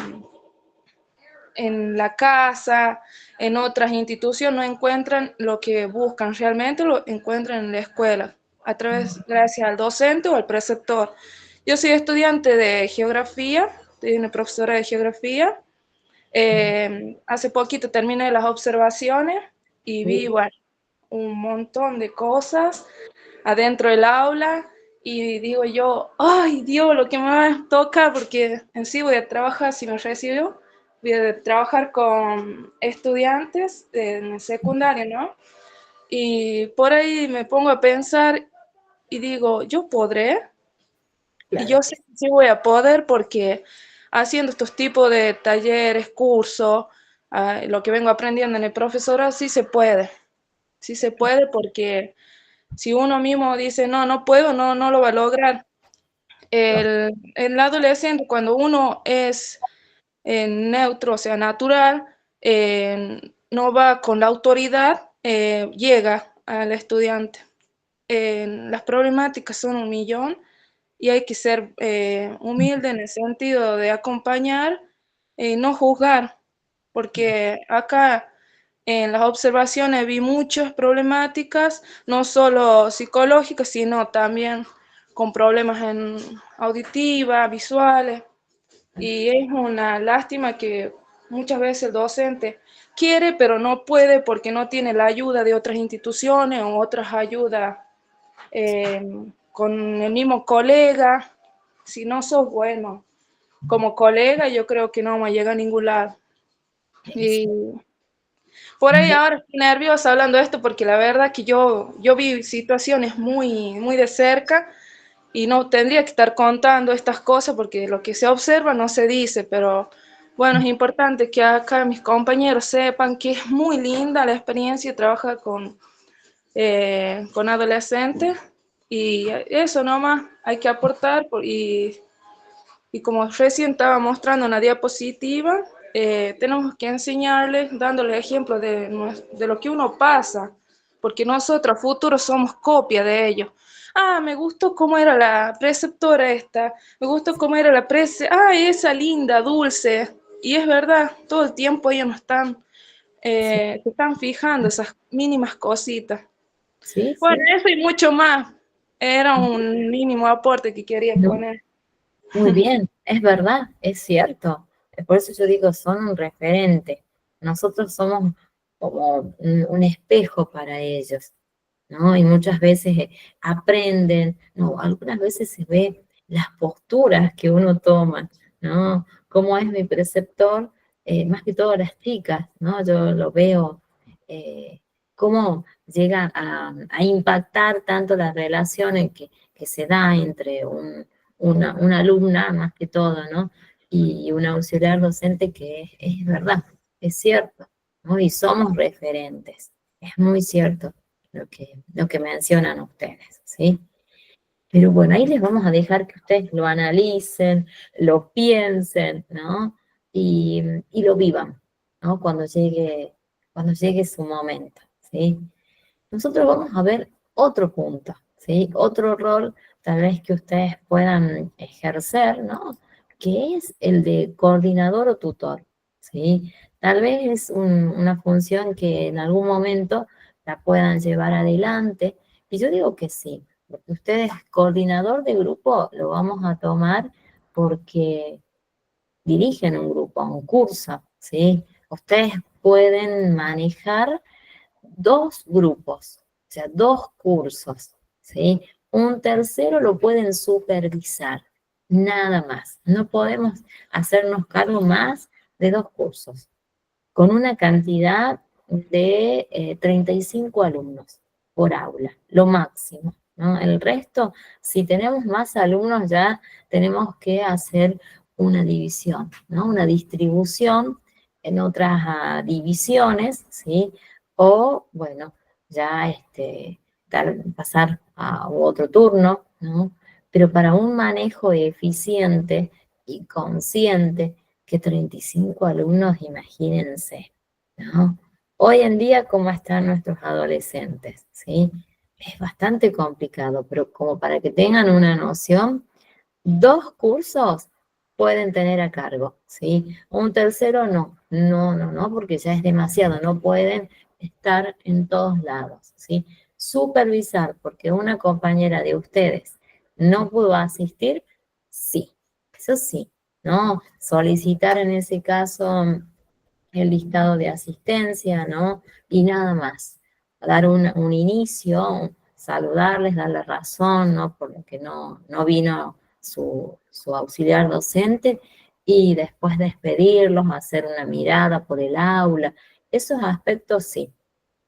en la casa, en otras instituciones, no encuentran lo que buscan, realmente lo encuentran en la escuela, a través, gracias al docente o al preceptor. Yo soy estudiante de geografía, soy una profesora de geografía. Hace poquito terminé las observaciones y vi, bueno, un montón de cosas adentro del aula y digo yo, ay Dios, lo que me toca, porque en sí voy a trabajar, si me recibo, voy a trabajar con estudiantes en el secundario, ¿no? Y por ahí me pongo a pensar y digo, yo podré, y Claro yo que sé que sí voy a poder porque haciendo estos tipos de talleres, cursos, lo que vengo aprendiendo en el profesorado, sí se puede porque si uno mismo dice, no, no puedo, no, no lo va a lograr. El adolescente, cuando uno es neutro, o sea, natural, no va con la autoridad, llega al estudiante. Las problemáticas son un millón y hay que ser humilde en el sentido de acompañar y no juzgar, porque acá en las observaciones vi muchas problemáticas, no solo psicológicas, sino también con problemas en auditiva, visuales, y es una lástima que muchas veces el docente quiere, pero no puede porque no tiene la ayuda de otras instituciones o otras ayudas eh, con el mismo colega. Si no sos bueno como colega, yo creo que no vamos a llegar a ningún lado. Y por ahí ahora estoy nerviosa hablando de esto porque la verdad que yo vi situaciones muy, muy de cerca y no tendría que estar contando estas cosas porque lo que se observa no se dice, pero bueno, es importante que acá mis compañeros sepan que es muy linda la experiencia de trabajar con adolescentes y eso nomás hay que aportar y como recién estaba mostrando una diapositiva, tenemos que enseñarles dándoles ejemplos de lo que uno pasa, porque nosotros a futuro somos copia de ellos. Ah, me gustó cómo era la preceptora esta, me gustó cómo era la esa linda, dulce. Y es verdad, todo el tiempo ellos nos están, sí, se están fijando esas mínimas cositas. sí, Bueno, sí. eso y mucho más. Era un mínimo aporte que quería No, poner. muy bien, es verdad, es cierto. Por eso yo digo, son un referente. Nosotros somos como un espejo para ellos, ¿no? Y muchas veces aprenden, no, algunas veces se ve las posturas que uno toma, ¿no? Cómo es mi preceptor, más que todo las chicas, ¿no? Yo lo veo, cómo llega a impactar tanto las relaciones que se da entre una alumna, más que todo, ¿no? Y una auxiliar docente que es verdad, es cierto, ¿no? Y somos referentes, es muy cierto lo que mencionan ustedes, ¿sí? Pero bueno, ahí les vamos a dejar que ustedes lo analicen, lo piensen, ¿no? Y lo vivan, ¿no? Cuando llegue su momento, ¿sí? Nosotros vamos a ver otro punto, ¿sí? Otro rol tal vez que ustedes puedan ejercer, ¿no? Que es el de coordinador o tutor, ¿sí? Tal vez es una función que en algún momento la puedan llevar adelante, y yo digo que sí, porque ustedes coordinador de grupo lo vamos a tomar porque dirigen un grupo, un curso, ¿sí? Ustedes pueden manejar 2 grupos, o sea, 2 cursos, ¿sí? Un tercero lo pueden supervisar, nada más. No podemos hacernos cargo más de 2 cursos, con una cantidad de 35 alumnos por aula, lo máximo, ¿no? El resto, si tenemos más alumnos, ya tenemos que hacer una división, ¿no? Una distribución en otras divisiones, ¿sí? O, bueno, ya pasar a otro turno, ¿no? Pero para un manejo eficiente y consciente, que 35 alumnos, imagínense, ¿no? Hoy en día, ¿cómo están nuestros adolescentes? ¿Sí? Es bastante complicado, pero como para que tengan una noción, 2 cursos pueden tener a cargo, ¿sí? Un tercero no, porque ya es demasiado, no pueden estar en todos lados, ¿sí? Supervisar, porque una compañera de ustedes no pudo asistir, sí, eso sí, ¿no? Solicitar en ese caso el listado de asistencia, ¿no? Y nada más. Dar un inicio, saludarles, darle razón, ¿no? Por lo que no vino su auxiliar docente, y después despedirlos, hacer una mirada por el aula. Esos aspectos sí,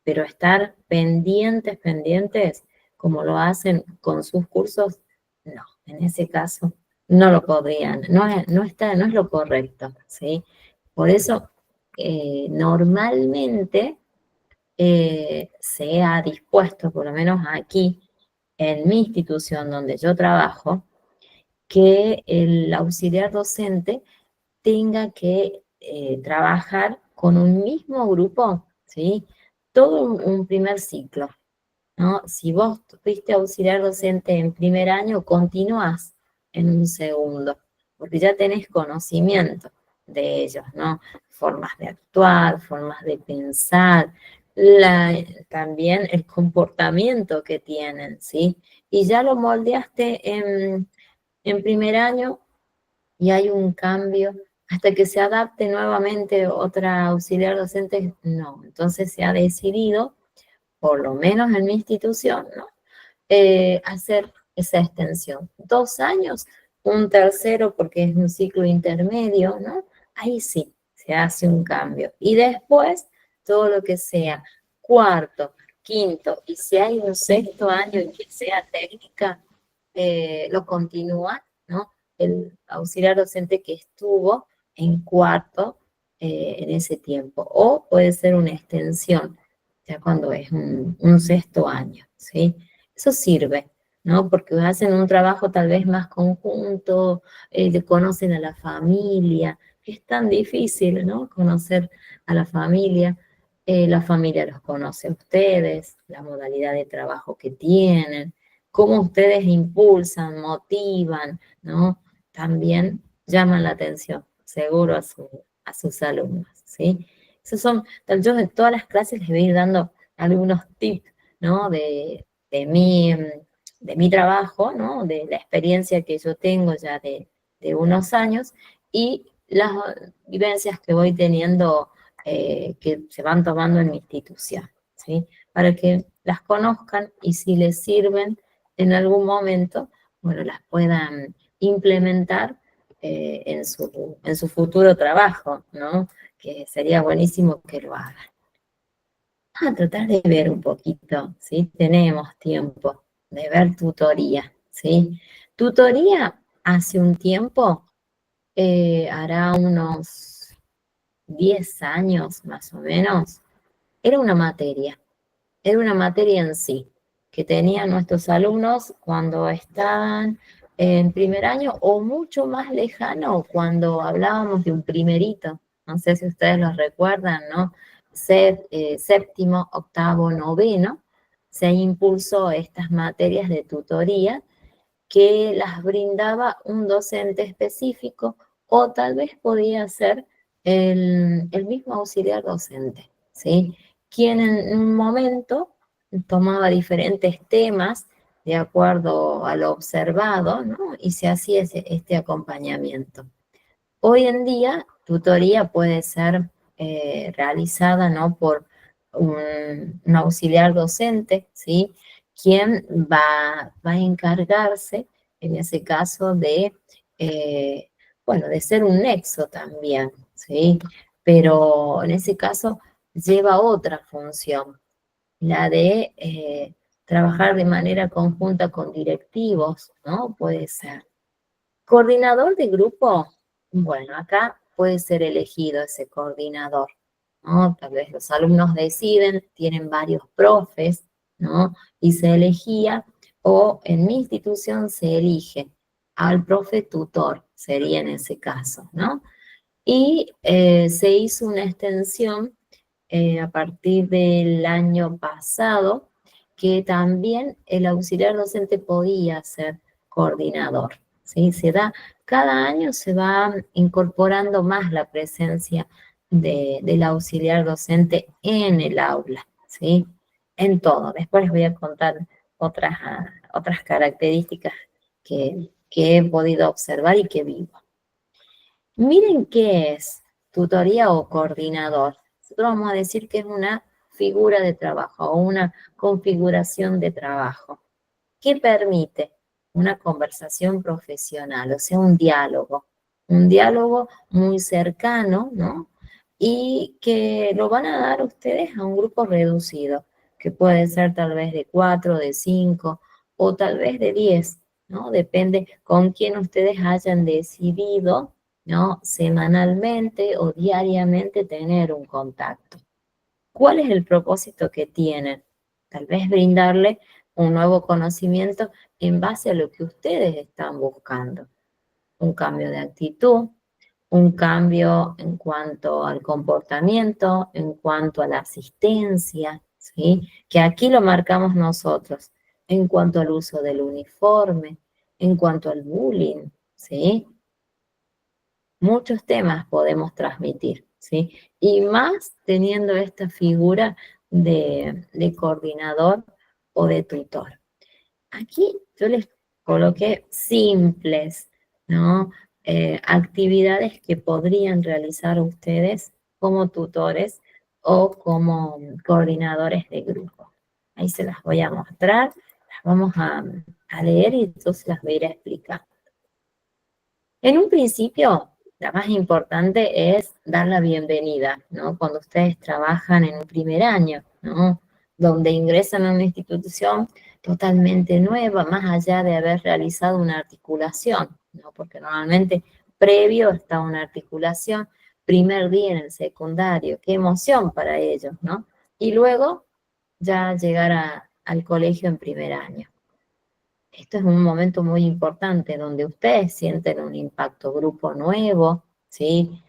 pero estar pendientes, como lo hacen con sus cursos, no, en ese caso no lo podrían, no es lo correcto, ¿sí? Por eso, normalmente se ha dispuesto, por lo menos aquí, en mi institución donde yo trabajo, que el auxiliar docente tenga que trabajar con un mismo grupo, ¿sí? Todo un primer ciclo, ¿no? Si vos fuiste auxiliar docente en primer año, continúas en un segundo, porque ya tenés conocimiento de ellos, ¿no? Formas de actuar, formas de pensar, también el comportamiento que tienen, ¿sí? Y ya lo moldeaste en primer año, y hay un cambio hasta que se adapte nuevamente otra auxiliar docente, no. Entonces se ha decidido, por lo menos en mi institución, ¿no? Hacer esa extensión. 2 años, un tercero porque es un ciclo intermedio, ¿no? Ahí sí, se hace un cambio. Y después, todo lo que sea cuarto, quinto, y si hay un sexto año y que sea técnica, lo continúa, ¿no? El auxiliar docente que estuvo en cuarto en ese tiempo. O puede ser una extensión, ya cuando es un sexto año, ¿sí? Eso sirve, ¿no? Porque hacen un trabajo tal vez más conjunto, conocen a la familia, que es tan difícil, ¿no? Conocer a la familia los conoce a ustedes, la modalidad de trabajo que tienen, cómo ustedes impulsan, motivan, ¿no? También llaman la atención, seguro a sus alumnos, ¿sí? Esos son, yo en todas las clases les voy a ir dando algunos tips, ¿no? De mi trabajo, ¿no? De la experiencia que yo tengo ya de unos años, y las vivencias que voy teniendo, que se van tomando en mi institución, ¿sí? Para que las conozcan, y si les sirven en algún momento, bueno, las puedan implementar en su futuro trabajo, ¿no? Que sería buenísimo que lo hagan. Vamos a tratar de ver un poquito, ¿sí? Tenemos tiempo de ver tutoría, ¿sí? Tutoría hace un tiempo, hará unos 10 años más o menos, era una materia en sí, que tenían nuestros alumnos cuando estaban en primer año, o mucho más lejano cuando hablábamos de un primerito. No sé si ustedes lo recuerdan, ¿no? Séptimo, octavo, noveno, se impulsó estas materias de tutoría que las brindaba un docente específico o tal vez podía ser el mismo auxiliar docente, ¿sí? Quien en un momento tomaba diferentes temas de acuerdo a lo observado, ¿no? Y se hacía este acompañamiento. Hoy en día, tutoría puede ser realizada, ¿no? Por un auxiliar docente, ¿sí? Quien va a encargarse, en ese caso, eh, bueno, de ser un nexo también, ¿sí? Pero en ese caso lleva otra función, la de trabajar de manera conjunta con directivos, ¿no? Puede ser. Coordinador de grupo, bueno, acá puede ser elegido ese coordinador, ¿no? Tal vez los alumnos deciden, tienen varios profes, ¿no? Y se elegía, o en mi institución se elige al profe tutor, sería en ese caso, ¿no? Y se hizo una extensión a partir del año pasado, que también el auxiliar docente podía ser coordinador, ¿sí? Cada año se va incorporando más la presencia del auxiliar docente en el aula, ¿sí? En todo. Después les voy a contar otras características que he podido observar y que vivo. Miren qué es tutoría o coordinador. Nosotros vamos a decir que es una figura de trabajo o una configuración de trabajo que permite una conversación profesional, o sea, un diálogo muy cercano, ¿no? Y que lo van a dar ustedes a un grupo reducido, que puede ser tal vez de 4, de 5 o tal vez de 10, ¿no? Depende con quién ustedes hayan decidido, ¿no? Semanalmente o diariamente tener un contacto. ¿Cuál es el propósito que tienen? Tal vez brindarle un nuevo conocimiento en base a lo que ustedes están buscando. Un cambio de actitud, un cambio en cuanto al comportamiento, en cuanto a la asistencia, ¿sí? Que aquí lo marcamos nosotros, en cuanto al uso del uniforme, en cuanto al bullying, ¿sí? Muchos temas podemos transmitir, ¿sí? Y más teniendo esta figura de coordinador o de tutor. Aquí yo les coloqué simples, ¿no? Actividades que podrían realizar ustedes como tutores o como coordinadores de grupo. Ahí se las voy a mostrar, las vamos a leer y entonces las voy a ir explicando. En un principio, la más importante es dar la bienvenida, ¿no? Cuando ustedes trabajan en un primer año, ¿no? Donde ingresan a una institución totalmente nueva, más allá de haber realizado una articulación, ¿no? Porque normalmente previo está una articulación, primer día en el secundario, qué emoción para ellos, ¿no? Y luego ya llegar al colegio en primer año. Esto es un momento muy importante donde ustedes sienten un impacto grupo nuevo, ¿sí?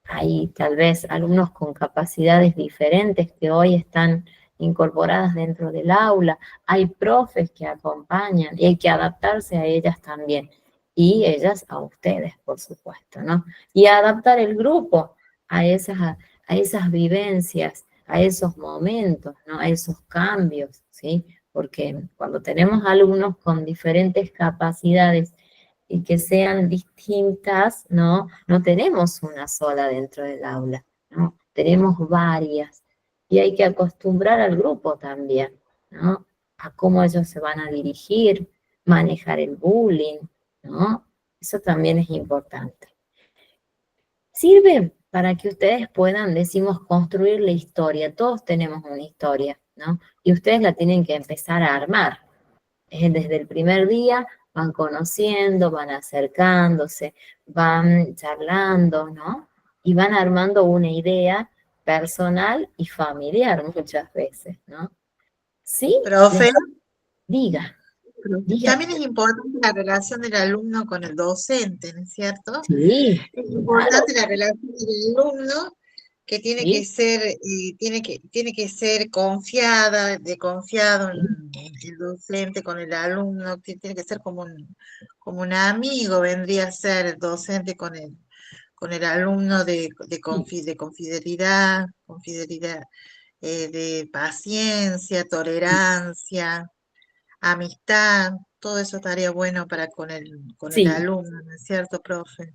Hay tal vez alumnos con capacidades diferentes que hoy están incorporadas dentro del aula, hay profes que acompañan y hay que adaptarse a ellas también, y ellas a ustedes, por supuesto, ¿no? Y adaptar el grupo a esas vivencias, a esos momentos, ¿no? A esos cambios, ¿sí? Porque cuando tenemos alumnos con diferentes capacidades y que sean distintas, ¿no? No tenemos una sola dentro del aula, ¿no? Tenemos varias. Y hay que acostumbrar al grupo también, ¿no? A cómo ellos se van a dirigir, manejar el bullying, ¿no? Eso también es importante. Sirve para que ustedes puedan, decimos, construir la historia. Todos tenemos una historia, ¿no? Y ustedes la tienen que empezar a armar. Desde el primer día van conociendo, van acercándose, van charlando, ¿no? Y van armando una idea personal y familiar muchas veces, ¿no? Sí, Profe, diga, diga. también es importante la relación del alumno con el docente, ¿no es cierto? Sí, Es claro, importante la relación del alumno que tiene que ¿sí? ser, tiene que ser confiado en el docente con el alumno, tiene que ser como un amigo, vendría a ser el docente con el alumno Sí. de confidelidad, de paciencia, tolerancia, amistad, todo eso estaría bueno para con el Sí, alumno, ¿no es cierto, profe?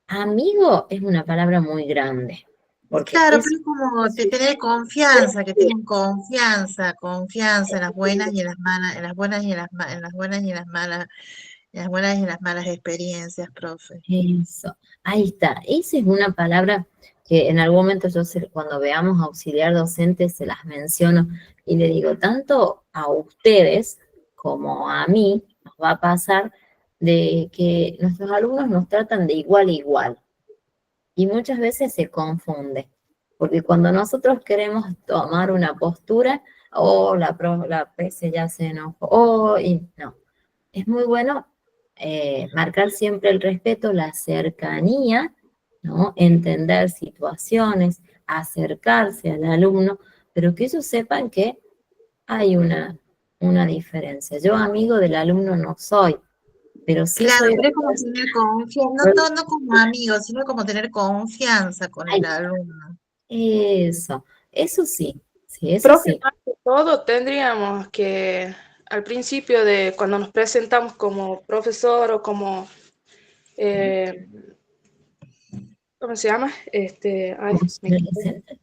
amigo es una palabra muy grande, porque Claro, pero es es como sí, tener confianza, que tengan confianza en las buenas y en las malas, en las buenas y en las buenas y en las malas, en las buenas y en las malas experiencias, profe. eso, ahí está. Esa es una palabra que en algún momento cuando veamos auxiliar docente se las menciono y le digo, tanto a ustedes como a mí nos va a pasar de que nuestros alumnos nos tratan de igual a igual y muchas veces se confunde, porque cuando nosotros queremos tomar una postura, la PC ya se enojó, y no, es muy bueno marcar siempre el respeto, la cercanía, ¿no? Entender situaciones, acercarse al alumno, pero que ellos sepan que hay una diferencia. Yo amigo del alumno no soy, pero sí Claro, soy... pero es como tener confianza, no como amigos, sino como tener confianza con el Ay, alumno. eso sí, sí, eso Profe, sí. más que todo tendríamos que, al principio de cuando nos presentamos como profesor o como, eh, ¿cómo se llama? Ay, Como me ser quedé. decente.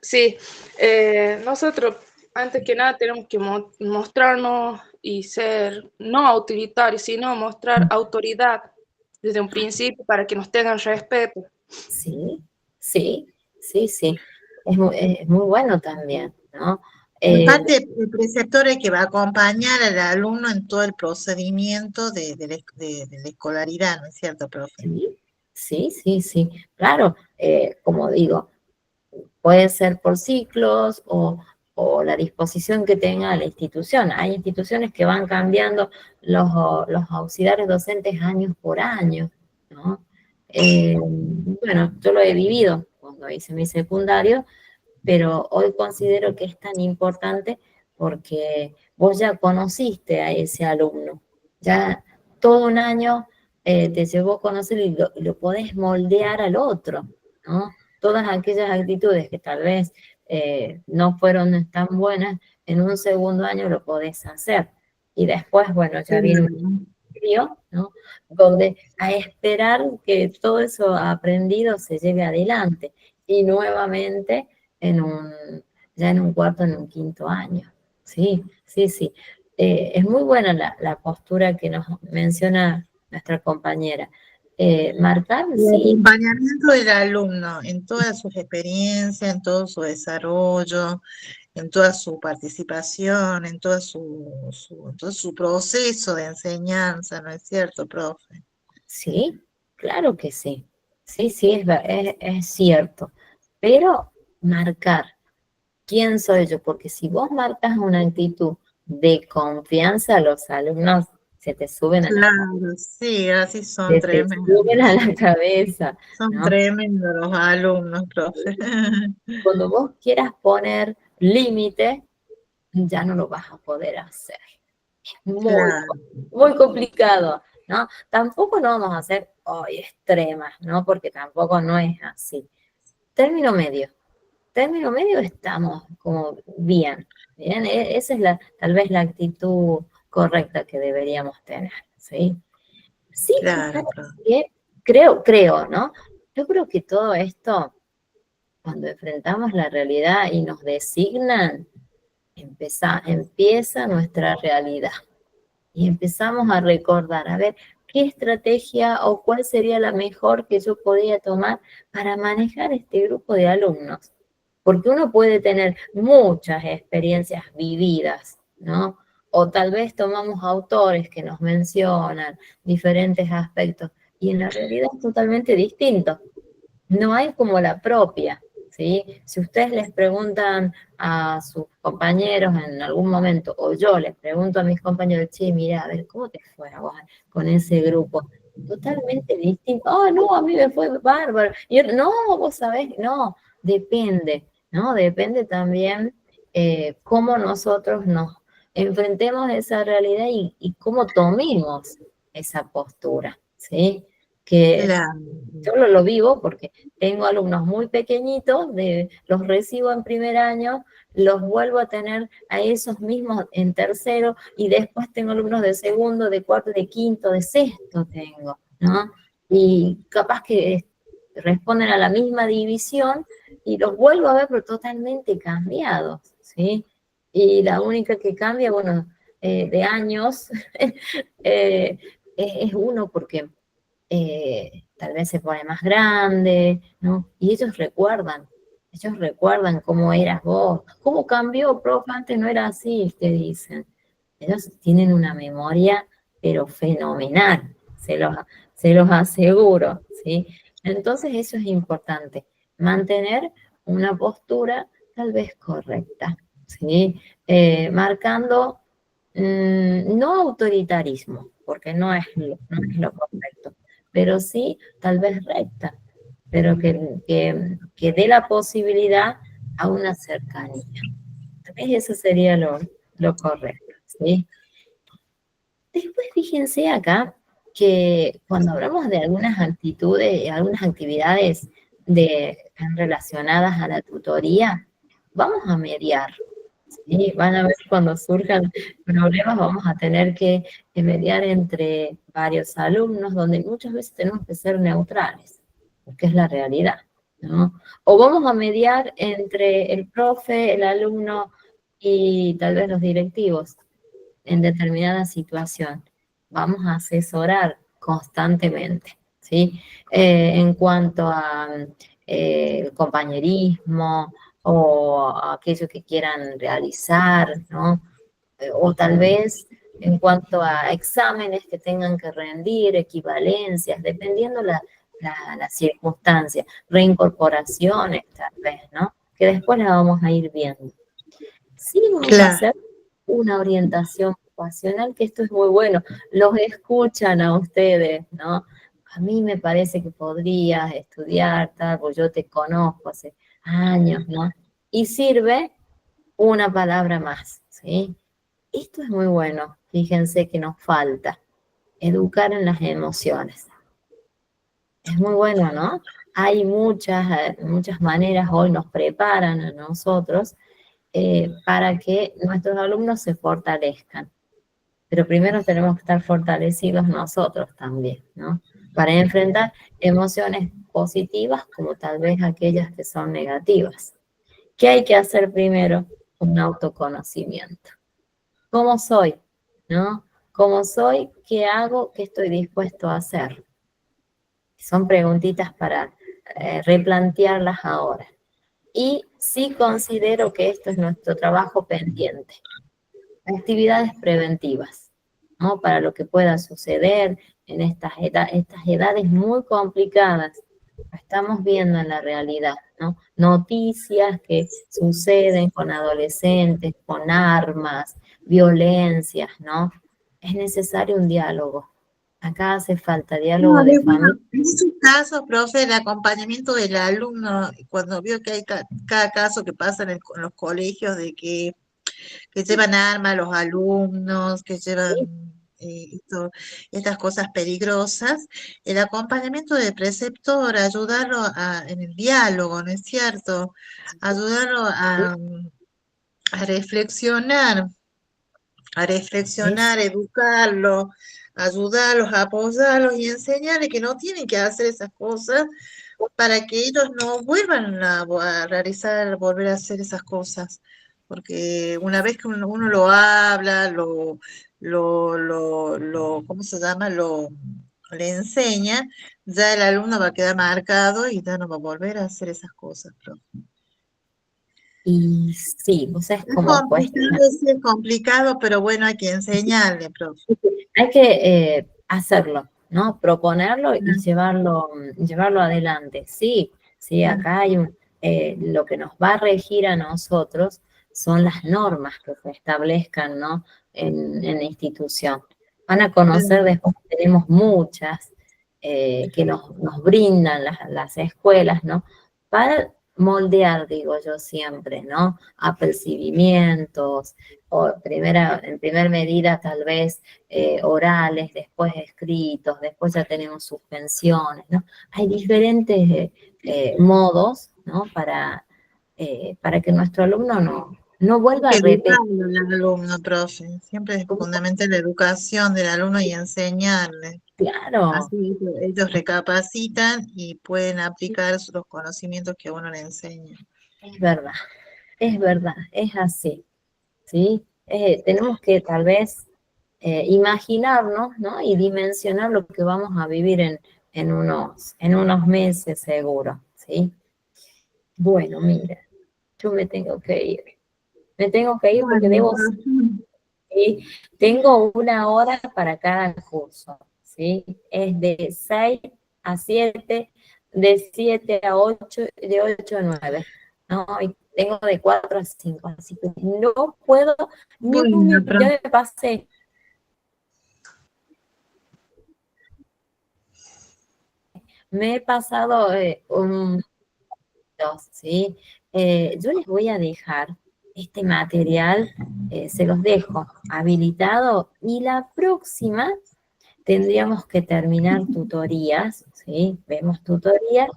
Sí, nosotros antes que nada tenemos que mostrarnos y ser no autoritarios, sino mostrar autoridad desde un principio para que nos tengan respeto. Sí, sí, sí, sí. Es muy bueno también, ¿no? Eh, Aparte, el preceptor es que va a acompañar al alumno en todo el procedimiento de la escolaridad, ¿no es cierto, profe? sí, sí, sí, sí. Claro, como digo, puede ser por ciclos o la disposición que tenga la institución. Hay instituciones que van cambiando los auxiliares docentes años por año, ¿no? Bueno, yo lo he vivido cuando hice mi secundario, pero hoy considero que es tan importante porque vos ya conociste a ese alumno, ya todo un año te llevó a conocer y lo podés moldear al otro, ¿no? Todas aquellas actitudes que tal vez no fueron tan buenas, en un segundo año lo podés hacer. Y después, bueno, ya viene un Claro. frío, ¿no? Donde a esperar que todo eso aprendido se lleve adelante. Y nuevamente en un, ya en un cuarto, en un quinto año. Sí, sí, sí. Es muy buena la postura que nos menciona nuestra compañera. Marcar, El sí, acompañamiento del alumno en todas sus experiencias, en todo su desarrollo, en toda su participación, en todo su proceso de enseñanza, ¿no es cierto, profe? sí, claro que sí. Sí, sí, es cierto. Pero marcar quién soy yo, porque si vos marcas una actitud de confianza, los alumnos se te suben a la cabeza, Claro, sí, así son se te suben tremendos. a la cabeza, Son ¿no? tremendos los alumnos, profe. Cuando vos quieras poner límite, ya no lo vas a poder hacer. Muy, Claro, muy complicado, ¿no? Tampoco no vamos a hacer hoy extremas, ¿no? Porque tampoco no es así. Término medio. Término medio estamos como bien, bien. Esa es tal vez la actitud correcta que deberíamos tener, ¿sí? Sí, claro, fíjate profe. que creo, ¿no? Yo creo que todo esto, cuando enfrentamos la realidad y nos designan, empieza nuestra realidad y empezamos a recordar, a ver, qué estrategia o cuál sería la mejor que yo podía tomar para manejar este grupo de alumnos. Porque uno puede tener muchas experiencias vividas, ¿no? O tal vez tomamos autores que nos mencionan diferentes aspectos y en la realidad es totalmente distinto. No hay como la propia, ¿sí? Si ustedes les preguntan a sus compañeros en algún momento, o yo les pregunto a mis compañeros, che, mira, a ver, ¿cómo te fue a vos con ese grupo? Totalmente distinto. Oh, no, a mí me fue bárbaro. Y yo, no, vos sabés, no, depende, ¿no? Depende también cómo nosotros nos enfrentemos a esa realidad y cómo tomemos esa postura, ¿sí? Que Claro. yo lo vivo porque tengo alumnos muy pequeñitos, los recibo en primer año, los vuelvo a tener a esos mismos en tercero y después tengo alumnos de segundo, de cuarto, de quinto, de sexto tengo, ¿no? Y capaz que responden a la misma división y los vuelvo a ver pero totalmente cambiados, ¿sí? Y la única que cambia, bueno, de años es uno porque tal vez se pone más grande, ¿no? Y ellos recuerdan cómo eras vos, cómo cambió, profe, antes no era así, te dicen. Ellos tienen una memoria, pero fenomenal, se los aseguro, ¿sí? Entonces eso es importante, mantener una postura tal vez correcta, ¿sí? Marcando no autoritarismo, porque no es lo correcto, pero sí tal vez recta, pero que dé la posibilidad a una cercanía. Tal vez eso sería lo correcto, ¿sí? Después fíjense acá que cuando hablamos de algunas actitudes, algunas actividades relacionadas a la tutoría, vamos a mediar, ¿sí? Van a ver cuando surjan problemas, vamos a tener que mediar entre varios alumnos, donde muchas veces tenemos que ser neutrales, porque es la realidad, ¿no? O vamos a mediar entre el profe, el alumno y tal vez los directivos en determinada situación. Vamos a asesorar constantemente, ¿sí? En cuanto a el compañerismo o aquello que quieran realizar, ¿no? O tal vez en cuanto a exámenes que tengan que rendir, equivalencias, dependiendo la circunstancia, reincorporaciones tal vez, ¿no? Que después la vamos a ir viendo. Sí, vamos a Claro. hacer una orientación vocacional, que esto es muy bueno, los escuchan a ustedes, ¿no? A mí me parece que podrías estudiar, tal, pues yo te conozco hace años, ¿no? Y sirve una palabra más, ¿sí? Esto es muy bueno, fíjense que nos falta, educar en las emociones. Es muy bueno, ¿no? Hay muchas maneras, hoy nos preparan a nosotros para que nuestros alumnos se fortalezcan. Pero primero tenemos que estar fortalecidos nosotros también, ¿no? Para enfrentar emociones positivas como tal vez aquellas que son negativas. ¿Qué hay que hacer primero? Un autoconocimiento. ¿Cómo soy? ¿No? ¿Cómo soy? ¿Qué hago? ¿Qué estoy dispuesto a hacer? Son preguntitas para replantearlas ahora. Y sí considero que esto es nuestro trabajo pendiente. Actividades preventivas, ¿no? Para lo que pueda suceder en estas edades muy complicadas. Estamos viendo en la realidad, ¿no? Noticias que suceden con adolescentes, con armas, violencias, ¿no? Es necesario un diálogo. Acá hace falta diálogo No, de bueno, familia. en estos casos, profe, el acompañamiento del alumno, cuando veo que hay cada caso que pasa en los colegios de que llevan armas los alumnos, que llevan estas cosas peligrosas, el acompañamiento del preceptor, ayudarlo en el diálogo, ¿no es cierto? Ayudarlo a a reflexionar, educarlo, ayudarlos, apoyarlos y enseñarles que no tienen que hacer esas cosas para que ellos no vuelvan a realizar, volver a hacer esas cosas. Porque una vez que uno lo habla, ¿cómo se llama? Le enseña, ya el alumno va a quedar marcado y ya no va a volver a hacer esas cosas, profe. Y sí, o sea, es Es como cuesta. complicado, sí, es complicado, pero bueno, hay que enseñarle, profe. Hay que hacerlo, ¿no? Proponerlo y llevarlo adelante. Sí, sí, acá hay lo que nos va a regir a nosotros son las normas que se establezcan, ¿no? En la institución. Van a conocer después que tenemos muchas que nos brindan las escuelas, ¿no? Para moldear, digo yo siempre, ¿no? Apercibimientos, o en primer medida tal vez orales, después escritos, después ya tenemos suspensiones, ¿no? Hay diferentes modos, ¿no? Para que nuestro alumno no vuelva a Que repetir. educarlo al alumno, profe. Siempre es fundamental la educación del alumno y enseñarle. Claro, Así ellos recapacitan y pueden aplicar los conocimientos que uno le enseña. es verdad, es así, ¿sí? Tenemos que tal vez imaginarnos, ¿no? Y dimensionar lo que vamos a vivir en unos meses seguro, ¿sí? Bueno, mira, yo me tengo que ir. Me tengo que ir porque Bueno, debo, profe, ¿sí? Tengo 1 hora para cada curso, ¿sí? Es de 6 a 7, de 7 a 8, de 8 a 9. No, y tengo de 4 a 5, así que no puedo ni un bueno, minuto, ya profe. me pasé. Me he pasado dos, ¿sí? Yo les voy a dejar este material, se los dejo habilitado y la próxima tendríamos que terminar tutorías, ¿sí? Vemos tutorías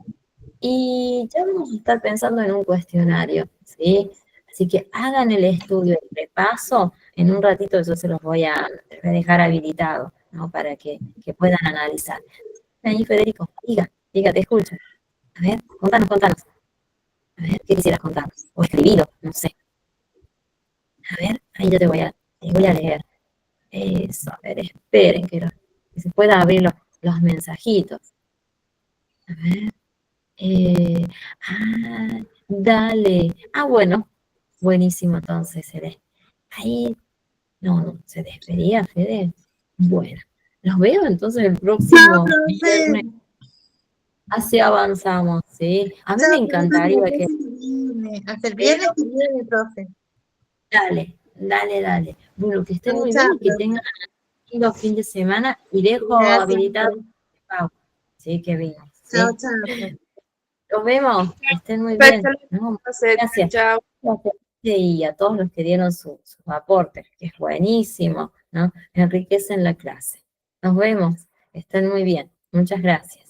y ya vamos a estar pensando en un cuestionario, ¿sí? Así que hagan el estudio, el repaso, en un ratito yo se los voy a dejar habilitado, ¿no? Para que puedan analizar. Ahí, Federico, diga, te escucho. A ver, contanos. A ver, ¿qué quisieras contar? O escribido, no sé. A ver, ahí yo te voy a leer. Eso, a ver, esperen que se pueda abrir los mensajitos. A ver. Eh, dale. Bueno, buenísimo entonces, Fede. Ahí, no, se despedía, Fede. Bueno, los veo entonces el Chao, próximo profe. viernes. Así avanzamos, ¿sí? A mí me Chao, profe. encantaría Hasta que, el viernes. Hasta el pero viernes que viene, profe. dale. Bueno, que estén Chao, muy bien chao, y que profe. tengan un lindo fin de semana y dejo Gracias, habilitado profe. el pago. Sí, que vino, Chao, ¿sí? chao, profe. Nos vemos, que estén muy bien. Perfecto, No, entonces, gracias. chao. Gracias. Y a todos los que dieron sus aportes, que es buenísimo, ¿no? Enriquecen la clase. Nos vemos, estén muy bien. Muchas gracias.